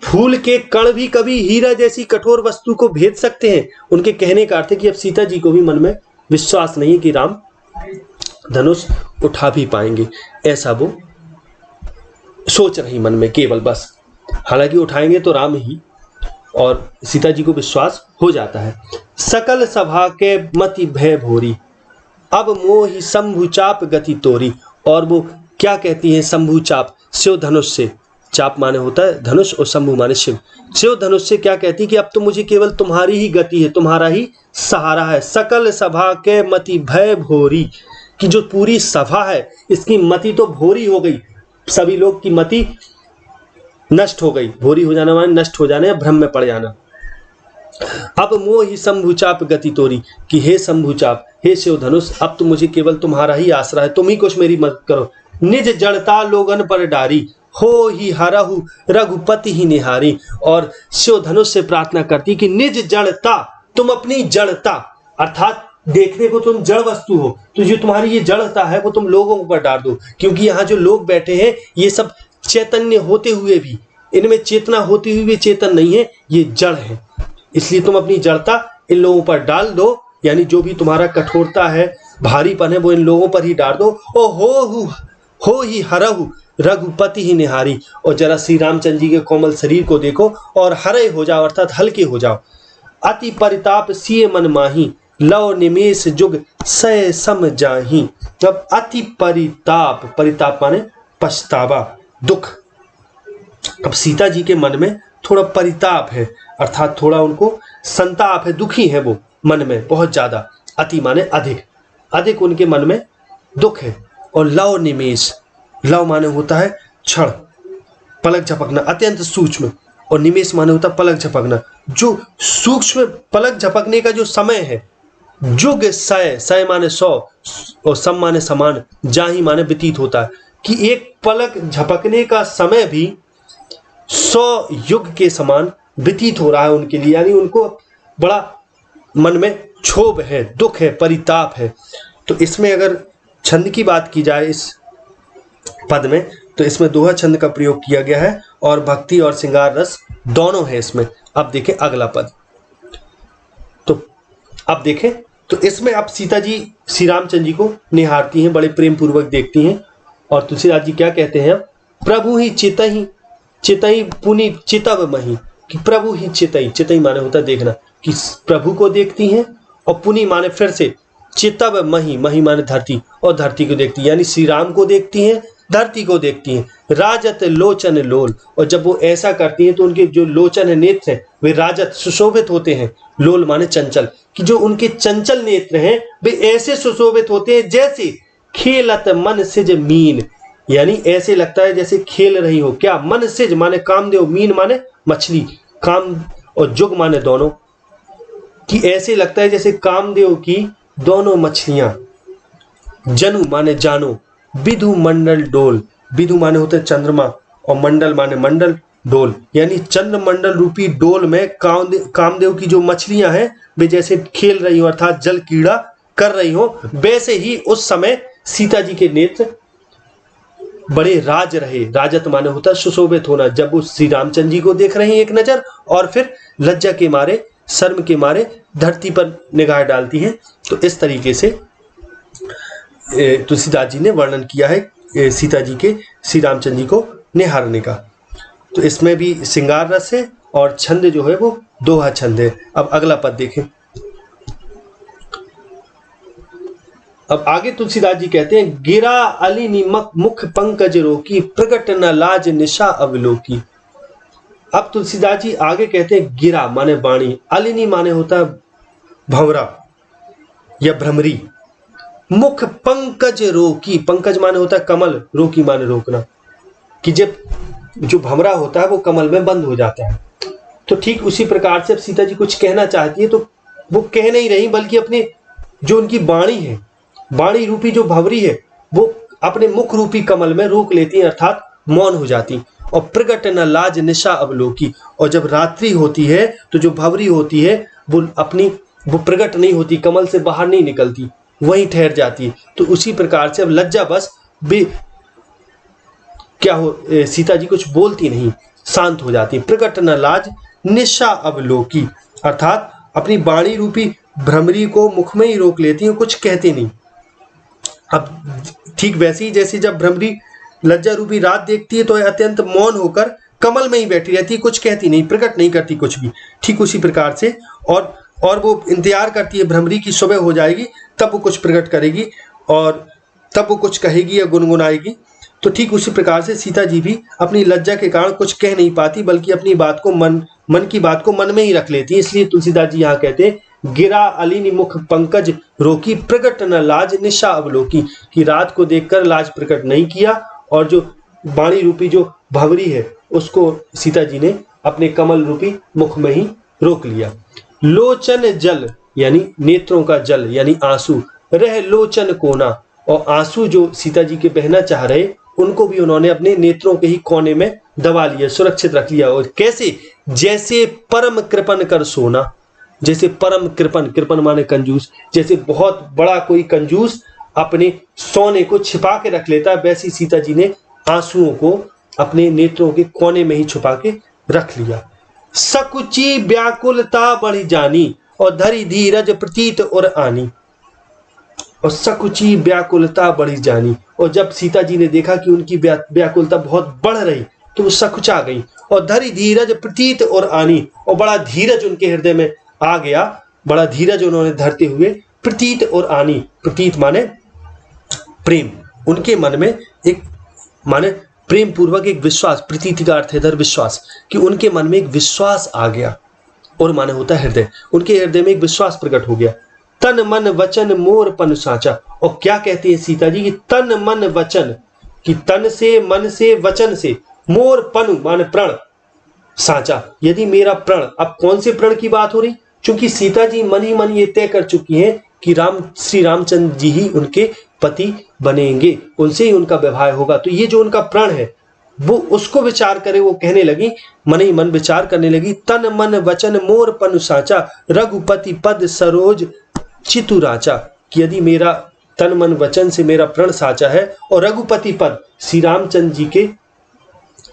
Speaker 1: फूल के कण भी कभी हीरा जैसी कठोर वस्तु को भेद सकते हैं। उनके कहने का अर्थ है कि अब सीता जी को भी मन में विश्वास नहीं कि राम धनुष उठा भी पाएंगे, ऐसा वो सोच रही मन में केवल बस। हालांकि उठाएंगे तो राम ही, और सीता जी को विश्वास हो जाता है। सकल सभा के मति भय भोरी, अब मोहि शंभु चाप गति तोरी। और वो क्या कहती है शंभु चाप, शिव धनुष से, चाप माने होता है धनुष और शंभु माने शिव, शिव धनुष से क्या कहती है कि अब तो मुझे केवल तुम्हारी ही गति है, तुम्हारा ही सहारा है। सकल सभा के मति भय भोरी, कि जो पूरी सभा है इसकी मति तो भोरी हो गई, सभी लोग की मति नष्ट हो गई। भोरी हो जाना माने नष्ट हो जाना या भ्रम में पड़ जाना। अब मोहि शंभुचाप गति तोरी, कि हे शंभुचाप, हे शिव धनुष, अब तो मुझे केवल तुम्हारा ही आसरा है, तुम ही कुछ मेरी मदद करो। निज जड़ता लोगन पर डारी, हो ही हरहु रघुपति ही निहारी। और शिव धनुष से प्रार्थना करती कि निज जड़ता, तुम अपनी जड़ता, अर्थात देखने को तुम जड़ वस्तु हो, तो जो तुम्हारी ये जड़ता है वो तुम लोगों पर डाल दो, क्योंकि यहाँ जो लोग बैठे हैं ये सब चैतन्य होते हुए भी, इनमें चेतना होती हुई भी चेतन नहीं है, ये जड़ है। इसलिए तुम अपनी जड़ता इन लोगों पर डाल दो, यानी जो भी तुम्हारा कठोरता है, भारीपन है, वो इन लोगों पर ही डाल दो। ओ हो ही हरहु रघुपति ही निहारी, और जरा श्री रामचंद्र जी के कोमल शरीर को देखो और हरे हो जाओ, अर्थात हल्के हो जाओ। अति परिताप सिए मन माही, लव निमेष जुग सय सम जाही। जब अति परिताप, परिताप माने पछतावा, दुख। अब सीता जी के मन में थोड़ा परिताप है, अर्थात थोड़ा उनको संताप है, दुखी है वो मन में बहुत ज्यादा। अति माने अधिक, अधिक उनके मन में दुख है। और लव निमेष, लव माने होता है क्षण, पलक झपकना, अत्यंत सूक्ष्म, और निमेष माने होता है पलक झपकना। जो सूक्ष्म पलक झपकने का जो समय है, जुग सय, सय माने 100 और सम माने समान, जाही माने व्यतीत होता है, कि एक पलक झपकने का समय भी 100 युग के समान व्यतीत हो रहा है उनके लिए। यानी उनको बड़ा मन में क्षोभ है, दुख है, परिताप है। तो इसमें अगर छंद की बात की जाए इस पद में, तो इसमें दोहा छंद का प्रयोग किया गया है और भक्ति और श्रृंगार रस दोनों है इसमें। अब देखें अगला पद, तो अब देखें तो इसमें अब सीता जी श्री रामचंद्र जी को निहारती हैं, बड़े प्रेम पूर्वक देखती हैं। और तुलसीदास जी क्या कहते हैं, प्रभु ही चितहि चितई पुनि चितव मही, कि प्रभु ही चितई, चितई माने होता है देखना, कि प्रभु को देखती हैं, और पुनि माने फिर से, चितव मही, मही माने धरती, और धरती को देखती है, यानी श्री राम को देखती हैं, धरती को देखती हैं। राजत लोचन लोल, और जब वो ऐसा करती हैं तो उनके जो लोचन है, नेत्र हैं, वे राजत सुशोभित होते हैं। लोल माने चंचल, कि जो उनके चंचल नेत्र हैं वे ऐसे सुशोभित होते हैं जैसे खेलत मन सिज मीन, यानी ऐसे लगता है जैसे खेल रही हो। क्या, मन सिज माने कामदेव, मीन माने मछली, काम और जुग माने दोनों, कि ऐसे लगता है जैसे कामदेव की दोनों मछलियां। जनु माने जानो, विधु मंडल डोल, विधु माने होते चंद्रमा और मंडल माने मंडल, डोल यानी चंद्र मंडल रूपी डोल में कामदेव की जो मछलियां हैं वे जैसे खेल रही हो, अर्थात जल क्रीड़ा कर रही हो, वैसे ही उस समय सीता जी के नेत्र बड़े राज रहे। राजत माने होता है सुशोभित होना। जब वो श्री रामचंद्र जी को देख रहे हैं एक नजर, और फिर लज्जा के मारे, शर्म के मारे धरती पर निगाह डालती हैं। तो इस तरीके से तुलसीदास जी ने वर्णन किया है सीता जी के श्री रामचंद्र जी को निहारने का। तो इसमें भी श्रृंगार रस है और छंद जो है वो दोहा छंद है। अब अगला पद देखें। अब आगे तुलसीदास जी कहते हैं, गिरा अलिनी मुख पंकज रोकी, प्रकट न लाज निशा अवलोकी। अब तुलसीदास जी आगे कहते हैं, गिरा माने वाणी, अलिनी माने होता है भंवरा या भ्रमरी, मुख पंकज रोकी, पंकज माने होता है कमल, रोकी माने रोकना, कि जब जो भंवरा होता है वो कमल में बंद हो जाता है। तो ठीक उसी प्रकार से अब सीता जी कुछ कहना चाहती है तो वो कह नहीं रही, बल्कि अपने जो उनकी वाणी है, वाणी रूपी जो भंवरी है, वो अपने मुख रूपी कमल में रोक लेती है, अर्थात मौन हो जाती। और प्रगट न लाज निशा अवलोकी, और जब रात्रि होती है तो जो भंवरी होती है वो प्रगट नहीं होती, कमल से बाहर नहीं निकलती, वहीं ठहर जाती। तो उसी प्रकार से अब लज्जा बस भी क्या हो, सीता जी कुछ बोलती नहीं, शांत हो जाती हैं। प्रकट न लाज निशा अवलोकी, अर्थात अपनी वाणी रूपी भ्रमरी को मुख में ही रोक लेती हैं, कुछ कहती नहीं। अब ठीक वैसे ही जैसे जब भ्रमरी लज्जा रूपी रात देखती है तो अत्यंत मौन होकर कमल में ही बैठी रहती है, कुछ कहती नहीं, प्रकट नहीं करती कुछ भी। ठीक उसी प्रकार से और वो इंतजार करती है भ्रमरी की सुबह हो जाएगी तब वो कुछ प्रकट करेगी और तब वो कुछ कहेगी या गुनगुनाएगी। तो ठीक उसी प्रकार से सीता जी भी अपनी लज्जा के कारण कुछ कह नहीं पाती, बल्कि अपनी बात को मन की बात को मन में ही रख लेती है। इसलिए तुलसीदास जी यहाँ कहते हैं गिरा अलिनी मुख पंकज रोकी, प्रकट न लाज निशा अवलोकी, कि रात को देखकर लाज प्रकट नहीं किया और जो वाणी रूपी जो भंवरी है उसको सीता जी ने अपने कमल रूपी मुख में ही रोक लिया। लोचन जल यानी नेत्रों का जल यानी आंसू, रह लोचन कोना, और आंसू जो सीता जी के बहना चाह रहे उनको भी उन्होंने अपने नेत्रों के ही कोने में दबा लिया, सुरक्षित रख लिया। और कैसे? जैसे परम कृपन कर सोना, जैसे परम कृपन, कृपन माने कंजूस, जैसे बहुत बड़ा कोई कंजूस अपने सोने को छिपा के रख लेता है, वैसी सीता जी ने आंसुओं को अपने नेत्रों के कोने में ही छुपा के रख लिया। सकुची व्याकुलता बढ़ी जानी और धरी धीरज प्रतीत और आनी, और सकुची व्याकुलता बढ़ी जानी, और जब सीता जी ने देखा कि उनकी व्याकुलता बहुत बढ़ रही तो वो सकुचा गई, और धरी धीरज प्रतीत और आनी, और बड़ा धीरज उनके हृदय में आ गया, बड़ा धीरज उन्होंने धरते हुए प्रतीत और आनी, प्रतीत माने प्रेम, उनके मन में एक माने प्रेम पूर्वक एक विश्वास, प्रतीति का अर्थ है इधर विश्वास, कि उनके मन में एक विश्वास आ गया, और माने होता है हृदय, उनके हृदय में एक विश्वास प्रकट हो गया। तन मन वचन मोर पन साचा, और क्या कहती है सीता जी कि तन मन वचन, कि तन से मन से वचन से, मोर पन माने प्रण, साचा यदि मेरा प्रण। अब कौन से प्रण की बात हो रही? क्योंकि सीता जी मन ही मन ये तय कर चुकी हैं कि श्री रामचंद्र जी ही उनके पति बनेंगे, उनसे ही उनका विवाह होगा। तो ये जो उनका प्रण है वो उसको विचार करे, वो कहने लगी, मन ही मन विचार करने लगी, तन मन वचन मोर पन साचा, रघुपति पद सरोज चितुराचा, कि यदि मेरा तन मन वचन से मेरा प्रण साचा है और रघुपति पद श्री रामचंद्र जी के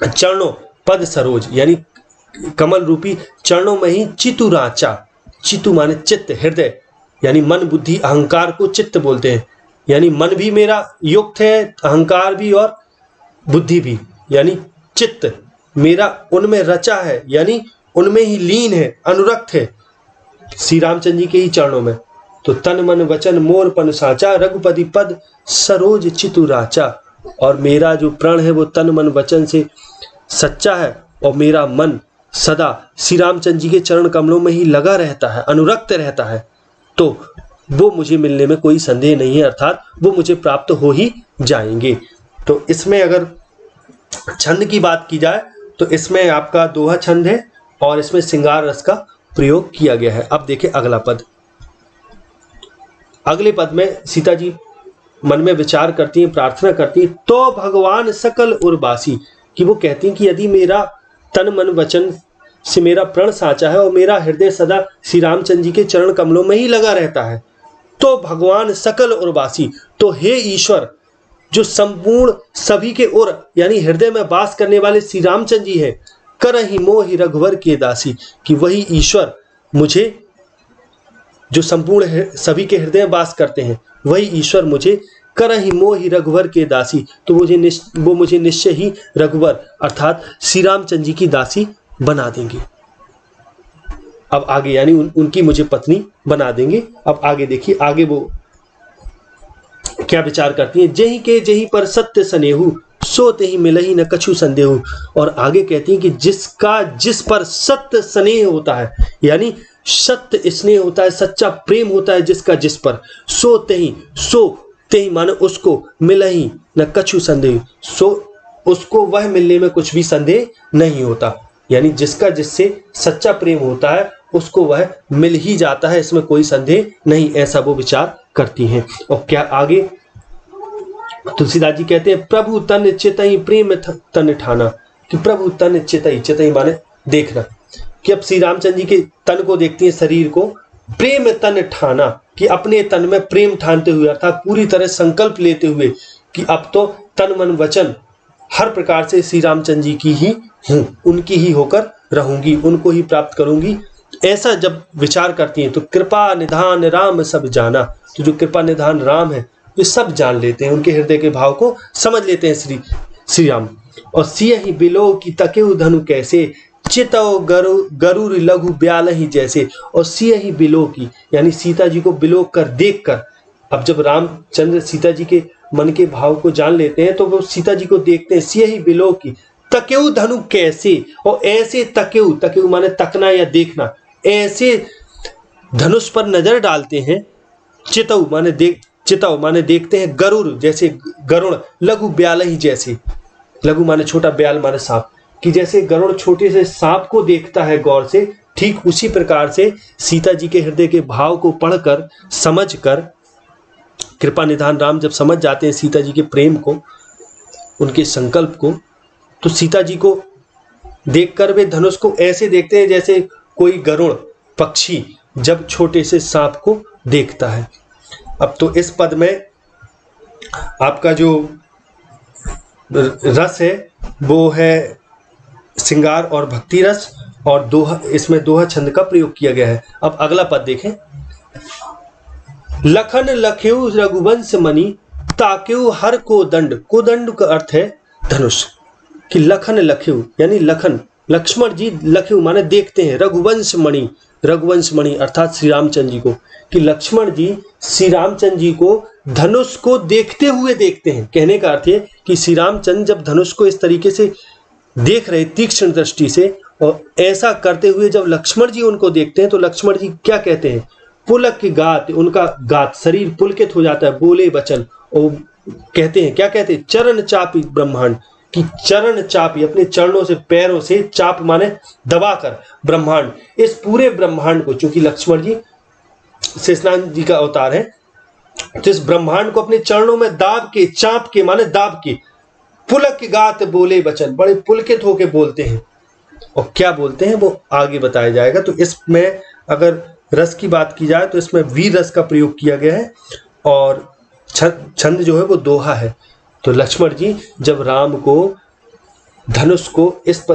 Speaker 1: चरणों, पद सरोज यानी कमल रूपी चरणों में ही चितुराचा, चितु माने चित्त, हृदय यानी मन बुद्धि अहंकार को चित्त बोलते हैं, यानी मन भी मेरा युक्त है, अहंकार भी और बुद्धि भी, यानी चित्त मेरा उनमें रचा है, यानी उनमें ही लीन है, अनुरक्त है श्री रामचंद्र जी के ही चरणों में। तो तन मन वचन मोर पन साचा, रघुपति पद सरोज चितुराचा, और मेरा जो प्रण है वो तन मन वचन से सच्चा है, और मेरा मन सदा श्री रामचंद्र जी के चरण कमलों में ही लगा रहता है, अनुरक्त रहता है, तो वो मुझे मिलने में कोई संदेह नहीं है, अर्थात वो मुझे प्राप्त हो ही जाएंगे। तो इसमें अगर छंद की बात की जाए तो इसमें आपका दोहा छंद है और इसमें श्रृंगार रस का प्रयोग किया गया है। अब देखिए अगला पद, अगले पद में सीता जी मन में विचार करती हैं, प्रार्थना करती हैं, तो भगवान सकल उर्वासी, कि वो कहती हैं कि यदि मेरा तन मन वचन से मेरा प्रण साचा है और मेरा हृदय सदा श्री रामचंद्र जी के चरण कमलों में ही लगा रहता है, तो भगवान सकल उर्वासी, तो हे ईश्वर जो संपूर्ण सभी के उर यानी हृदय में वास करने वाले श्री रामचंद्र जी हैं, करहि मोहि रघुवर के दासी, कि वही ईश्वर मुझे जो संपूर्ण सभी के हृदय में वास करते हैं, वही ईश्वर मुझे करहि मोहि रघुवर के दासी, तो वो मुझे निश्चय ही रघुवर अर्थात श्री रामचंद्र जी की दासी बना देंगे। अब आगे यानी उनकी मुझे पत्नी बना देंगे। अब आगे देखिए, आगे वो क्या विचार करती हैं, जही के जही पर सत्य स्नेहु, सो तेहि मिलहि न कछु संदेहु, और आगे कहती हैं कि जिसका जिस पर सत्य स्नेह होता है, यानी सत्य स्नेह होता है, सच्चा प्रेम होता है जिसका जिस पर, सो तेहि माने उसको, मिलहि न कछु संदेह, सो उसको वह मिलने में कुछ भी संदेह नहीं होता, यानी जिसका जिससे सच्चा प्रेम होता है उसको वह मिल ही जाता है, इसमें कोई संदेह नहीं, ऐसा वो विचार करती हैं। और क्या आगे तुलसीदास जी कहते हैं, प्रभु तन चितई प्रेम तन ठाना, कि प्रभु तन चितई, चितई माने देखना, कि अब श्री रामचंद्र जी के तन को देखती है, शरीर को, प्रेम तन ठाना, कि अपने तन में प्रेम ठानते हुए अर्थात पूरी तरह संकल्प लेते हुए कि अब तो तन मन वचन हर प्रकार से श्री रामचंद्र जी की ही हूँ, उनकी ही होकर रहूंगी, उनको ही प्राप्त करूंगी। ऐसा जब विचार करती हैं तो कृपा निधान राम सब जाना, तो जो कृपा निधान राम है वे सब जान लेते हैं, उनके हृदय के भाव को समझ लेते हैं श्री राम। और सियहि बिलो की तकेउ धनु कैसे, चितौ गरुर लघु ब्याल ही जैसे। और सियहि बिलो की यानी सीता जी को बिलो कर देख कर, अब जब रामचंद्र सीता जी के मन के भाव को जान लेते हैं तो वो सीता जी को देखते हैं। सियहि बिलो की तकेउ धनु कैसे, और ऐसे तकेउ माने तकना या देखना, ऐसे धनुष पर नजर डालते हैं। चितौ माने देखते हैं, गरुड़ जैसे गरुड़, लघु ब्याल ही जैसे, लघु माने छोटा, ब्याल माने सांप, कि जैसे गरुड़ छोटे से सांप को देखता है गौर से, ठीक उसी प्रकार से सीता जी के हृदय के भाव को पढ़कर समझकर कृपा निधान राम जब समझ जाते हैं सीता जी के प्रेम को, उनके संकल्प को, तो सीता जी को देखकर वे धनुष को ऐसे देखते हैं जैसे कोई गरुड़ पक्षी जब छोटे से सांप को देखता है। अब तो इस पद में आपका जो रस है वो है श्रृंगार और भक्ति रस, और दोहा, इसमें दोहा छंद का प्रयोग किया गया है। अब अगला पद देखें। लखन लखेउ रघुवंश मणि, ताकेउ हर कोदंड। कोदंड का अर्थ है धनुष, कि लखन लखेउ यानी लक्ष्मण जी लखेउ माने देखते हैं, रघुवंश मणि अर्थात श्री रामचंद्र जी को, कि लक्ष्मण जी श्री रामचंद्र जी को धनुष को देखते हुए देखते हैं। कहने का अर्थ है कि श्री रामचंद्र जब धनुष को इस तरीके से देख रहे तीक्ष्ण दृष्टि से, और ऐसा करते हुए जब लक्ष्मण जी उनको देखते हैं तो लक्ष्मण जी क्या कहते हैं, पुलक गात, उनका गात शरीर पुलकित हो जाता है, बोले वचन, और कहते हैं, क्या कहते हैं, चरण चापी ब्रह्मांड, कि चरण चापी अपने चरणों से, पैरों से, चाप माने दबाकर, ब्रह्मांड, इस पूरे ब्रह्मांड को, चूंकि लक्ष्मण जी शेषनाग जी का अवतार है, तो इस ब्रह्मांड को अपने चरणों में दाब के, चाप के माने दाब के, पुलक गात बोले वचन, बड़े पुलकित होके बोलते हैं। और क्या बोलते हैं वो आगे बताया जाएगा। तो इसमें अगर रस की बात की जाए तो इसमें वीर रस का प्रयोग किया गया है, और छंद जो है वो दोहा है। तो लक्ष्मण जी जब राम को धनुष को इस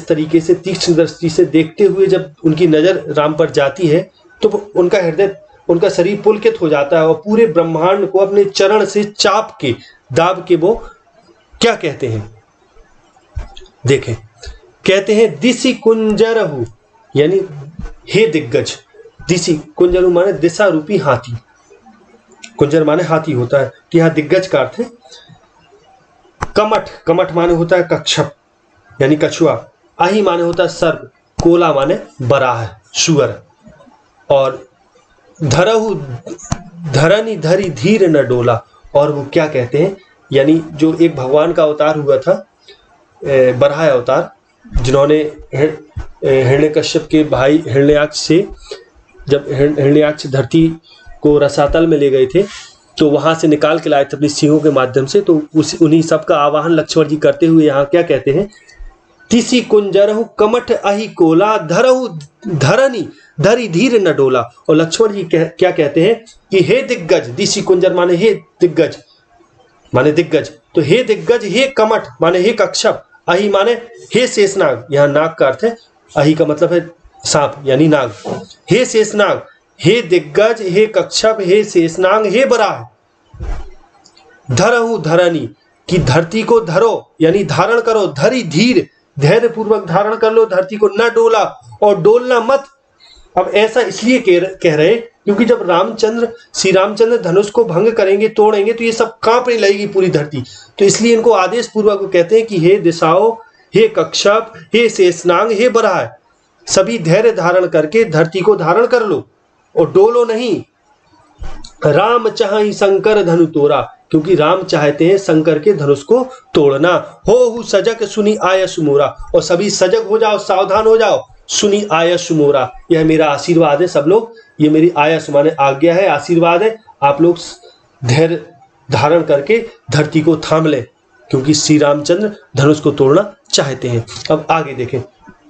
Speaker 1: तरीके से तीक्ष्ण दृष्टि से देखते हुए जब उनकी नजर राम पर जाती है तो उनका हृदय, उनका शरीर पुलकित हो जाता है, और पूरे ब्रह्मांड को अपने चरण से चाप के, दाब के वो क्या कहते हैं, देखें, कहते हैं दिशि कुंजरहु, यानी हे दिग्गज, दिशि कुंजरहु माने दिशा रूपी हाथी, कुंजर माने हाथी होता है, कि यहाँ दिग्गज का अर्थ है। कमठ माने होता है कच्छप यानी कछुआ, आही माने होता है सर्प, कोला माने बराह सुअर, और धरहु धरनी धरी धीर न डोला, और वो क्या कहते हैं, यानी जो एक भगवान का अवतार हुआ था, बराह अवतार, जिन्होंने हिरण्यकश्यप के भाई हिरण्याक्ष से, जब हिरण्याक्ष धरती को रसातल में ले गए थे तो वहां से निकाल के लाए थे अपनी सिंहों के माध्यम से, तो उन्हीं सब का आवाहन लक्ष्मण जी करते हुए यहाँ क्या कहते हैं, तिसी कुंजरहु कमठ अहि कोला, धरहु धरनी धरी धीर न डोला। और लक्ष्मण जी क्या कहते हैं कि हे दिग्गज, दिशि कुंजर माने हे दिग्गज, माने दिग्गज, तो हे दिग्गज, हे कमठ माने हे कक्षप, अहि माने हे शेषनाग, यहाँ नाग का अर्थ है, अहि का मतलब है सांप यानी नाग, हे शेषनाग, हे दिग्गज, हे कक्षप, हे शेषनाग, हे बराह, धरहु धरनी, कि धरती को धरो यानी धारण करो, धरी धीर, धैर्य पूर्वक धारण कर लो धरती को, न डोला और डोलना मत। अब ऐसा इसलिए कह रहे क्योंकि जब श्री रामचंद्र धनुष को भंग करेंगे, तोड़ेंगे, तो ये सब कांपने लगेगी पूरी धरती, तो इसलिए इनको आदेश पूर्वक वो कहते हैं कि हे दिशाओ, हे कक्षप, हे शेषनाग, हे बराह, सभी धैर्य धारण करके धरती को धारण कर लो और डोलो नहीं। राम चाहि शंकर धनु तोड़ा, क्योंकि राम चाहते हैं शंकर के धनुष को तोड़ना। हो सजग सुनी आयस मोरा, और सभी सजग हो जाओ, सावधान हो जाओ, सुनी आयस मोरा, यह मेरा आशीर्वाद है, सब लोग, ये मेरी आयस माने आज्ञा है, आशीर्वाद है, आप लोग धैर्य धारण करके धरती को थाम ले, क्योंकि श्री रामचंद्र धनुष को तोड़ना चाहते हैं। अब आगे देखें,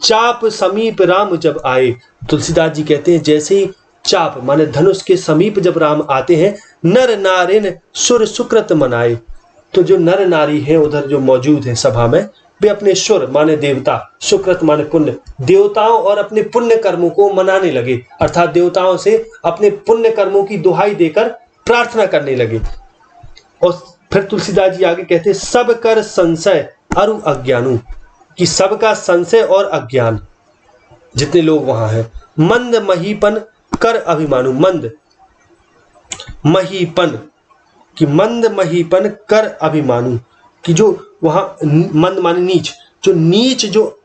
Speaker 1: चाप समीप राम जब आए, तुलसीदास जी कहते हैं जैसे ही चाप माने धनुष के समीप जब राम आते हैं, नर नारिन सुर सुकृत मनाए, तो जो नर नारी हैं उधर जो मौजूद है सभा में, वे अपने सुर माने देवता, सुकृत माने पुण्य, देवताओं और अपने पुण्य कर्मों को मनाने लगे, अर्थात देवताओं से अपने पुण्य कर्मों की दुहाई देकर प्रार्थना करने लगे। और फिर तुलसीदास जी आगे कहते हैं, सब कर संशय अरु अज्ञानु, कि सबका संशय और अज्ञान जितने लोग वहां हैं, मंद महीपन कर अभिमानु, मंद महीपन कि मंद महीपन कर अभिमानु, कि जो वहां मंद माने नीच, जो नीच जो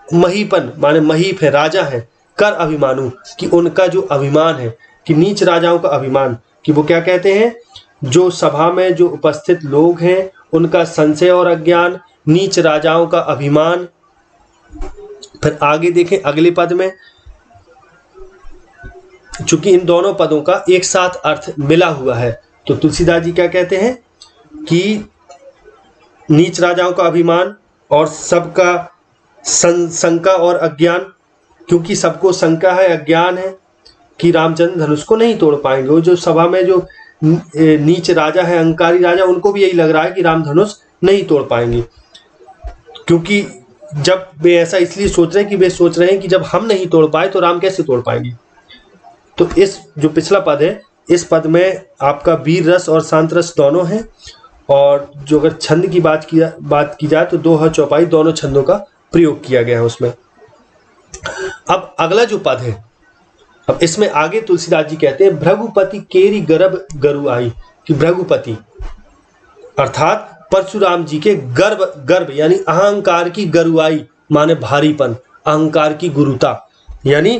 Speaker 1: महीपन माने महीप है, राजा है, कर अभिमानु कि उनका जो अभिमान है, कि नीच राजाओं का अभिमान, कि वो क्या कहते हैं, जो सभा में जो उपस्थित लोग हैं उनका संशय और अज्ञान, नीच राजाओं का अभिमान। फिर आगे देखें अगले पद में, चूंकि इन दोनों पदों का एक साथ अर्थ मिला हुआ है, तो तुलसीदास जी क्या कहते हैं कि नीच राजाओं का अभिमान और सबका शंका और अज्ञान, क्योंकि सबको शंका है, अज्ञान है कि रामचंद्र धनुष को नहीं तोड़ पाएंगे। वो जो सभा में जो नीच राजा है, अहंकारी राजा, उनको भी यही लग रहा है कि राम धनुष नहीं तोड़ पाएंगे, क्योंकि जब वे ऐसा इसलिए सोच रहे हैं कि वे सोच रहे हैं कि जब हम नहीं तोड़ पाए तो राम कैसे तोड़ पाएंगे। तो इस जो पिछला पद है, इस पद में आपका वीर रस और शांत रस दोनों हैं, और जो अगर छंद की बात की जाए तो दोहा चौपाई दोनों छंदों का प्रयोग किया गया है उसमें। अब अगला जो पद है, अब इसमें आगे तुलसीदास जी कहते हैं, भृगुपति केरी गर्भ गरु आई, कि भृगुपति अर्थात परशुराम जी के गर्भ यानी अहंकार की गरुआई माने भारीपन, अहंकार की गुरुता, यानी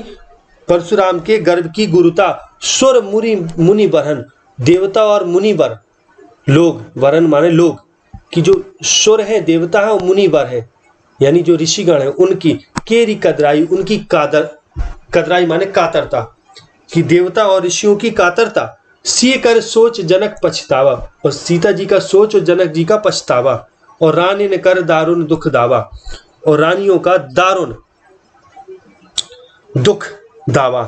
Speaker 1: परशुराम के गर्भ की गुरुता, सुर मुनि वरन, देवता और मुनिवर लोग, वरन माने लोग, कि जो सुर है देवता है और मुनिवर है यानी जो ऋषिगण है, उनकी केरी कदराई, उनकी कदराई माने कातरता, कि देवता और ऋषियों की कातरता, सीए कर सोच जनक पछतावा, और सीता जी का सोच और जनक जी का पछतावा, और रानी ने कर दारुण दुख दावा, और रानियों का दारुण दुख दावा,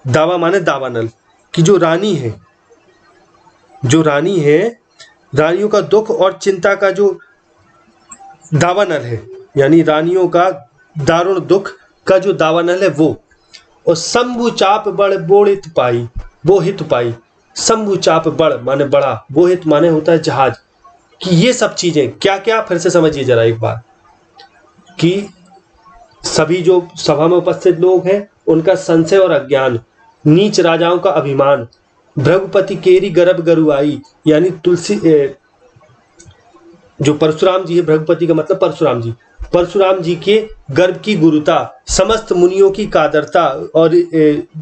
Speaker 1: दावा माने दावानल, कि जो रानी है, जो रानी है, रानियों का दुख और चिंता का जो दावानल है, यानी रानियों का दारुण दुख का जो दावानल है वो, और शंभु चाप बड़ बोड़ित पाई, वो हित पाई, शंभु चाप बड़ माने बड़ा, वो हित माने होता है जहाज, कि ये सब चीजें क्या क्या, फिर से समझिए जरा एक बार, कि सभी जो सभा में उपस्थित लोग हैं उनका संशय और अज्ञान, नीच राजाओं का अभिमान, भृगुपति केरी गर्भ गरुआई, यानी तुलसी जो परशुराम जी है, भृगुपति का मतलब परशुराम जी, परशुराम जी के गर्भ की गुरुता, समस्त मुनियों की कादरता, और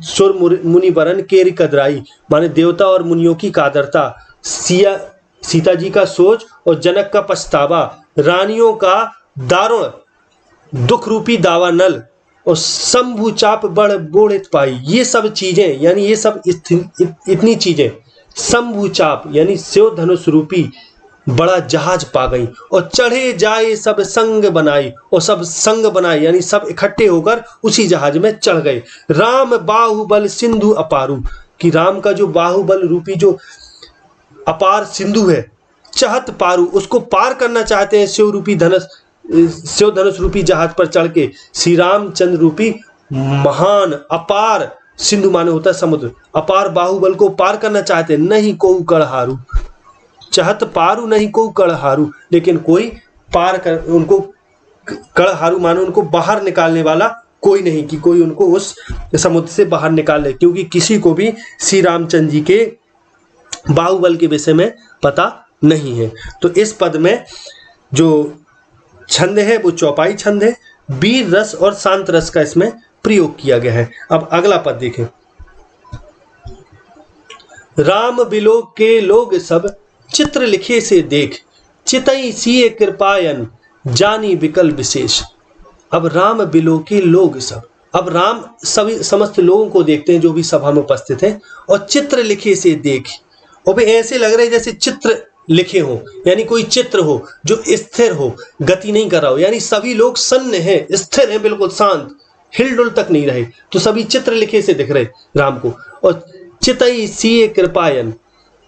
Speaker 1: सुर मुनि वरन केरी कदराई माने देवता और मुनियों की कादरता, सीता जी का सोच और जनक का पछतावा, रानियों का दारुण दुख रूपी दावानल, और शंभु चाप बड़ बोड़ित पाई, ये सब चीजें, यानी ये सब इतनी चीजें, शंभु चाप यानी शिव धनुष रूपी बड़ा जहाज पा गई, और चढ़े जाए सब संग बनाई, और सब संग बनाए यानी सब इकट्ठे होकर उसी जहाज में चढ़ गए। राम बाहुबल सिंधु अपारू, कि राम का जो बाहुबल रूपी जो अपार सिंधु है, चाहत पारू, उसको पार करना चाहते हैं शिव धनुष रूपी जहाज पर चढ़ के, श्री रामचंद्र रूपी महान अपार सिंधु माने होता है समुद्र, अपार बाहुबल को पार करना चाहते हैं, नहीं को कड़हारू, चाहत पारू नहीं को कड़हारू, लेकिन कोई पार कर, उनको कड़हारू माने उनको बाहर निकालने वाला कोई नहीं, कि कोई उनको उस समुद्र से बाहर निकाल ले, क्योंकि किसी को भी श्री रामचंद्र जी के बाहुबल के विषय में पता नहीं है। तो इस पद में जो छंद है वो चौपाई छंद है, वीर रस और शांत रस का इसमें प्रयोग किया गया है। अब अगला पद देखें, राम बिलो के लोग सब चित्र लिखे से देख, चितई सीए कृपायन जानी विकल विशेष। अब राम बिलो के लोग सब, अब राम सभी समस्त लोगों को देखते हैं जो भी सभा में उपस्थित हैं, और चित्र लिखे से देख, और वे ऐसे लग रहे हैं जैसे चित्र लिखे हो, यानी कोई चित्र हो जो स्थिर हो, गति नहीं कर रहा हो, यानी सभी लोग सन्न हैं, स्थिर हैं, बिल्कुल शांत, हिलडुल तक नहीं रहे, तो सभी चित्र लिखे से दिख रहे राम को। और चितई सीए कृपायन,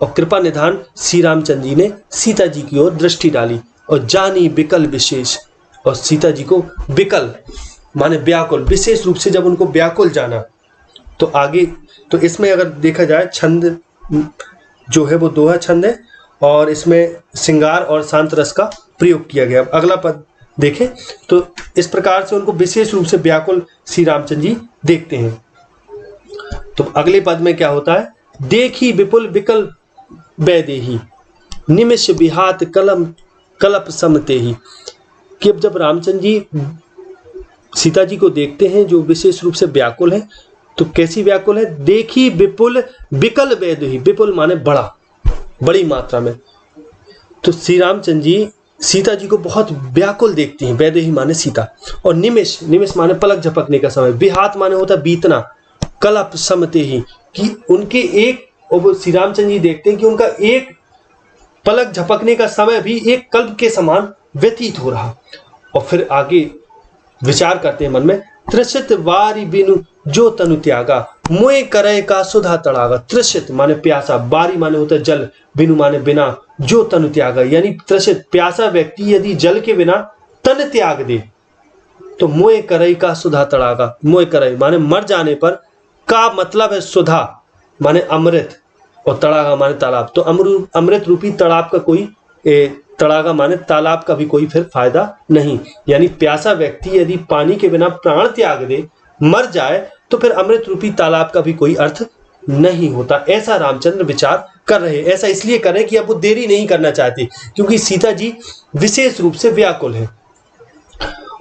Speaker 1: और कृपा निधान श्री रामचंद्र जी ने सीता जी की ओर दृष्टि डाली और जानी बिकल विशेष, और सीता जी को बिकल माने व्याकुल, विशेष रूप से जब उनको व्याकुल जाना। तो आगे तो इसमें अगर देखा जाए छंद जो है वो दोहा छंद है और इसमें श्रृंगार और शांत रस का प्रयोग किया गया। अगला पद देखें तो इस प्रकार से उनको विशेष रूप से व्याकुल श्री रामचंद्र जी देखते हैं। तो अगले पद में क्या होता है, देखी विपुल विकल वैदेही निमिष विहात कलम कलप समते ही, कि अब जब रामचंद्र जी सीता जी को देखते हैं जो विशेष रूप से व्याकुल है, तो कैसी व्याकुल है, देखी विपुल विकल वैदेही, विपुल माने बड़ा, बड़ी मात्रा में। तो श्री रामचंद्र जी सीता जी को बहुत व्याकुल देखती हैं, वैदेही माने सीता, और निमिष, निमिष माने पलक झपकने का समय, विहात माने होता बीतना, कलप समते ही, कि उनके एक, और वो श्री रामचंद्र जी देखते हैं कि उनका एक पलक झपकने का समय भी एक कल्प के समान व्यतीत हो रहा। और फिर आगे विचार करते हैं मन में, त्रिषित वारी बिनु जो तनु त्यागा मोए करे का सुधा तड़ागा। त्रिषित माने प्यासा, बारी माने होता है जल, बिनु माने बिना, जो तनु त्यागा यानी त्रिषित प्यासा व्यक्ति यदि जल के बिना तन त्याग दे तो मोए करे का सुधा तड़ागा। मोए करे माने मर जाने पर, का मतलब है सुधा माने अमृत, और तड़ागा माने तालाब। तो अमृत रूपी तालाब का कोई तड़ागा माने तालाब का भी कोई फिर फायदा नहीं, यानी प्यासा व्यक्ति यदि पानी के बिना प्राण त्याग दे, मर जाए, तो फिर अमृत रूपी तालाब का भी कोई अर्थ नहीं होता। ऐसा रामचंद्र विचार कर रहे। ऐसा इसलिए कर रहे कि अब वो देरी नहीं करना चाहते, क्योंकि सीता जी विशेष रूप से व्याकुल है।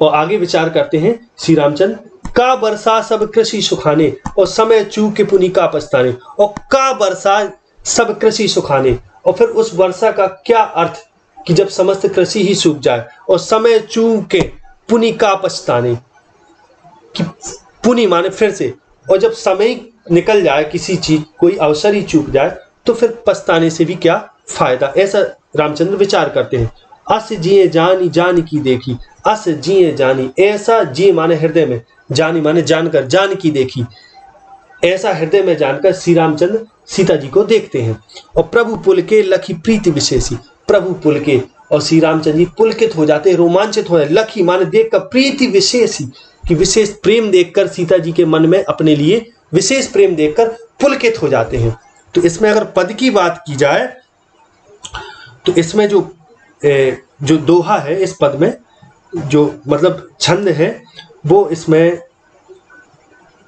Speaker 1: और आगे विचार करते हैं श्री रामचंद्र, का वर्षा सब कृषि सुखाने और समय चूक के पुनि का पछताने। और का वर्षा सब कृषि सुखाने, और फिर उस वर्षा का क्या अर्थ कि जब समस्त कृषि ही सूख जाए, और समय चूक के पुनि का पछताने, कि पुनि माने फिर से, और जब समय निकल जाए किसी चीज, कोई अवसर ही चूक जाए, तो फिर पछताने से भी क्या फायदा। ऐसा रामचंद्र विचार करते हैं। अस जिए जानी जान की देखी, अस जिए जानी, ऐसा जी माने हृदय में, जानी माने जानकर, जान की देखी, ऐसा हृदय में जानकर श्री रामचंद्र सीता जी को देखते हैं। और प्रभु पुलके लखी प्रीति विशेषी, प्रभु पुलके, और श्री रामचंद्र जी पुलकित हो जाते हैं, रोमांचित हो जाते, लखी माने देखकर, प्रीति विशेषी कि विशेष प्रेम देखकर सीता जी के मन में अपने लिए विशेष प्रेम देखकर पुलकित हो जाते हैं। तो इसमें अगर पद की बात की जाए तो इसमें जो दोहा है, इस पद में जो मतलब छंद है, वो इसमें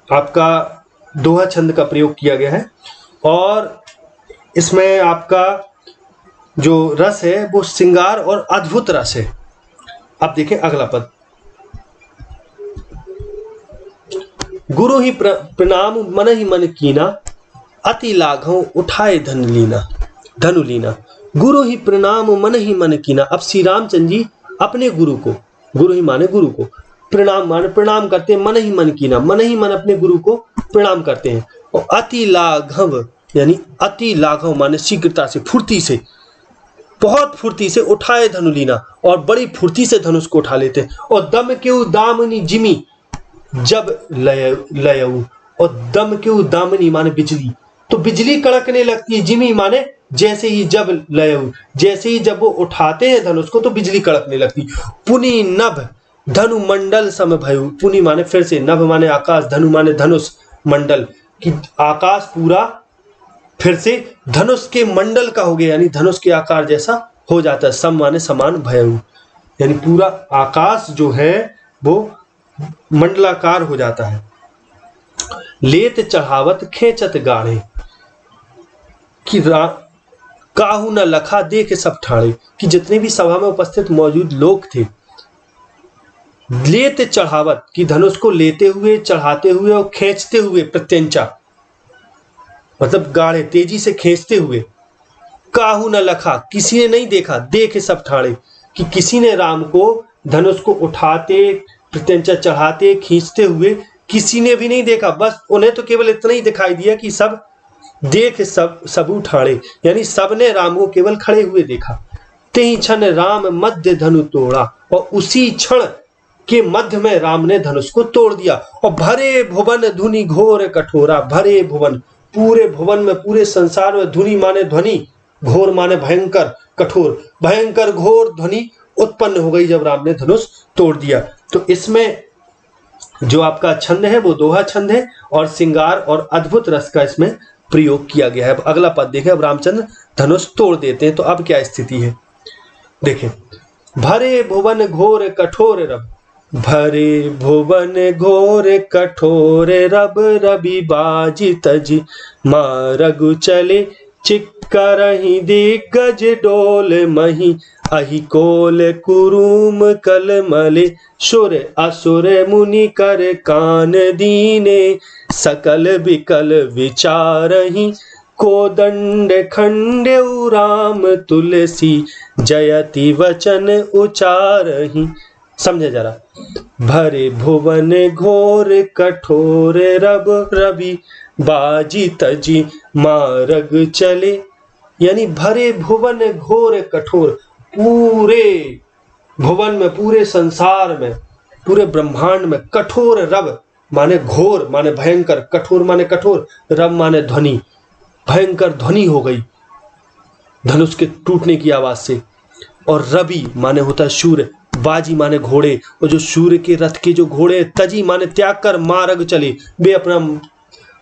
Speaker 1: आपका दोहा छंद का प्रयोग किया गया है। और इसमें आपका जो रस है वो श्रृंगार और अद्भुत रस है। अब देखें अगला पद, गुरु ही प्रणाम मन ही मन कीना अति लाघव उठाए धन लीना, धनु लीना। गुरु ही प्रणाम मन ही मन कीना। अब श्री रामचंद्र जी अपने गुरु को, गुरु ही माने गुरु को, प्रणाम माने प्रणाम करते हैं, मन ही मन कीना, मन ही मन अपने गुरु को प्रणाम करते हैं। और अति लाघव यानी अति लाघव माने शीघ्रता से, फुर्ती से, बहुत फुर्ती से उठाए धनु लीना, और बड़ी फुर्ती से धनुष को उठा लेते हैं। और दम क्यों दामनी जिमी जब लयऊ, और दम क्यों दामनी माने बिजली, तो बिजली कड़कने लगती है, जिमी माने जैसे ही, जब लयऊ जैसे ही जब वो उठाते हैं धनुष को तो बिजली कड़कने लगती। पुनि नभ धनु मंडल सम भयु, पुनि माने फिर से, नभ माने आकाश, धनु माने धनुष, मंडल कि आकाश पूरा फिर से धनुष के मंडल का हो गया, यानी धनुष के आकार जैसा हो जाता है। सम माने समान, भयउ यानी पूरा आकाश जो है वो मंडलाकार हो जाता है। लेत चढ़ावत खेचत गाढ़े कि काहू न लखा देख सब ठाणे, कि जितने भी सभा में उपस्थित मौजूद लोग थे, लेते चढ़ावत कि धनुष को लेते हुए, चढ़ाते हुए और खींचते हुए, प्रत्यंचा मतलब गाढ़े तेजी से खींचते हुए, काहू न लखा किसी ने नहीं देखा, देख सब ठाणे कि किसी ने राम को धनुष को उठाते, प्रत्यंचा चढ़ाते, खींचते हुए किसी ने भी नहीं देखा। बस उन्हें तो केवल इतना ही दिखाई दिया कि सब देख सब उठाड़े, यानी सबने राम को केवल खड़े हुए देखा। तेहि क्षण राम मध्य धनु तोड़ा, और उसी क्षण के मध्य में राम ने धनुष को तोड़ दिया। और भरे भुवन धुनि घोर कठोरा, भरे भुवन पूरे भुवन में, पूरे संसार में धुनि माने ध्वनि, घोर माने भयंकर, कठोर, भयंकर घोर ध्वनि उत्पन्न हो गई जब राम ने धनुष तोड़ दिया। तो इसमें जो आपका छंद है वो दोहा छंद है और श्रृंगार और अद्भुत रस का इसमें प्रयोग किया गया है। अगला पद देखें, अब रामचंद्र धनुष तोड़ देते हैं तो अब क्या स्थिति है देखें। भरे भुवन घोर कठोर रब, भरे भुवन घोर कठोर रब, रवि बाजी तजी मारगु चले, चिक्करहि दिग्गज डोल मही, अहि कोल कुरुम कल मले, सुर असुर मुनि कर कान दीने, सकल विकल विचारहि, कोदंड खंडेउ राम तुलसी, जयति वचन उचारहि। समझे जरा, भरे भुवन घोर कठोर रब, रवि बाजी तजी मारग चले, यानी भरे भुवन घोर कठोर, पूरे भुवन में, पूरे संसार में, पूरे ब्रह्मांड में कठोर रब माने घोर माने भयंकर, कठोर माने कठोर, रब माने ध्वनि, भयंकर ध्वनि हो गई धनुष के टूटने की आवाज से। और रवि माने होता है सूर्य, बाजी माने घोड़े, और जो सूर्य के रथ के जो घोड़े, तजी माने त्याग कर, मार्ग चले, वे अपना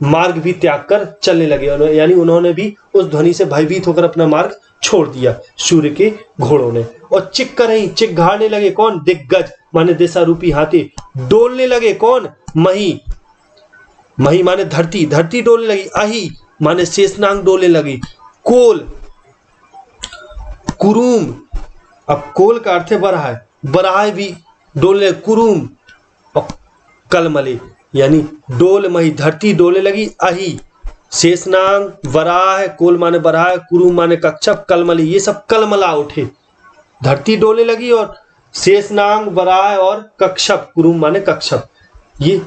Speaker 1: मार्ग भी त्याग कर चलने लगे, यानी उन्होंने भी उस ध्वनि से भयभीत होकर अपना मार्ग छोड़ दिया सूर्य के घोड़ों ने। और चिक कर ही चिक्घाड़ने लगे, कौन? दिग्गज माने दिशा रूपी हाथी, डोलने लगे, कौन? मही, मही माने धरती, धरती डोलने लगी, अहि माने शेषनाग डोलने लगी, कोल, कुरुम, अब कोल का अर्थ है बराह, बराह भी डोलने, कुरुम, और कलमले यानी डोल मही, धरती डोलने लगी, अहि शेषनाग, वराह, कोल माने बराह, कुरुम माने कच्छप, कलमली, ये सब कलमला उठे, धरती डोलने लगी और शेषनाग, वराह और कक्षप, कुरुम माने कक्षप, ये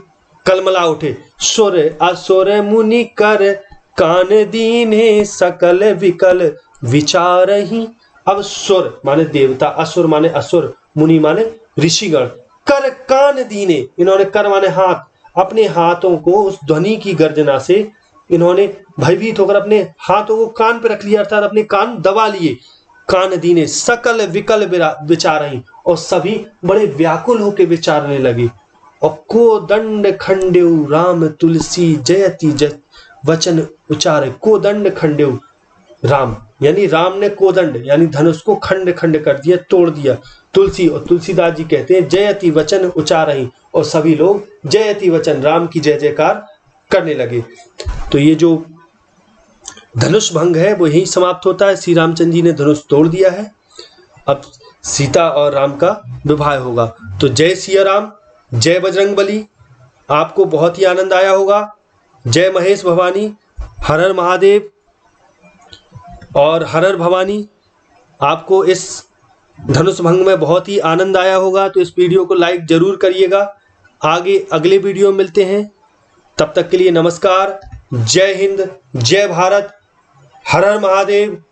Speaker 1: कलमला उठे। सुर असुर मुनि कर कान दीने, सकल विकल विचारहि। अब सुर माने देवता, असुर माने असुर, मुनि माने ऋषिगण, कर कान दीने, इन्होंने कर माने हाथ, अपने हाथों को उस ध्वनि की गर्जना से इन्होंने भयभीत होकर अपने हाथों को कान पे रख लिया, अर्थात अपने कान दबा लिए। कान दीने, सकल विकल विचारहि, और सभी बड़े व्याकुल होकर विचारने लगे। और को दंड खंडेउ राम तुलसी, जयति वचन उचारे, को दंड खंडेउ राम, यानी राम ने कोदंड यानी धनुष को खंड खंड कर दिया, तोड़ दिया। तुलसी, और तुलसीदास जी कहते हैं जयति वचन उचारहि, और सभी लोग जयति वचन, राम की जय जयकार करने लगे। तो ये जो धनुष भंग है वो यही समाप्त होता है। श्री रामचंद्र जी ने धनुष तोड़ दिया है, अब सीता और राम का विवाह होगा। तो जय सिया राम, जय बजरंगबली। आपको बहुत ही आनंद आया होगा। जय महेश भवानी, हर हर महादेव और हर हर भवानी। आपको इस धनुष भंग में बहुत ही आनंद आया होगा, तो इस वीडियो को लाइक जरूर करिएगा। आगे अगले वीडियो में मिलते हैं, तब तक के लिए नमस्कार। जय हिंद, जय भारत, हर हर महादेव।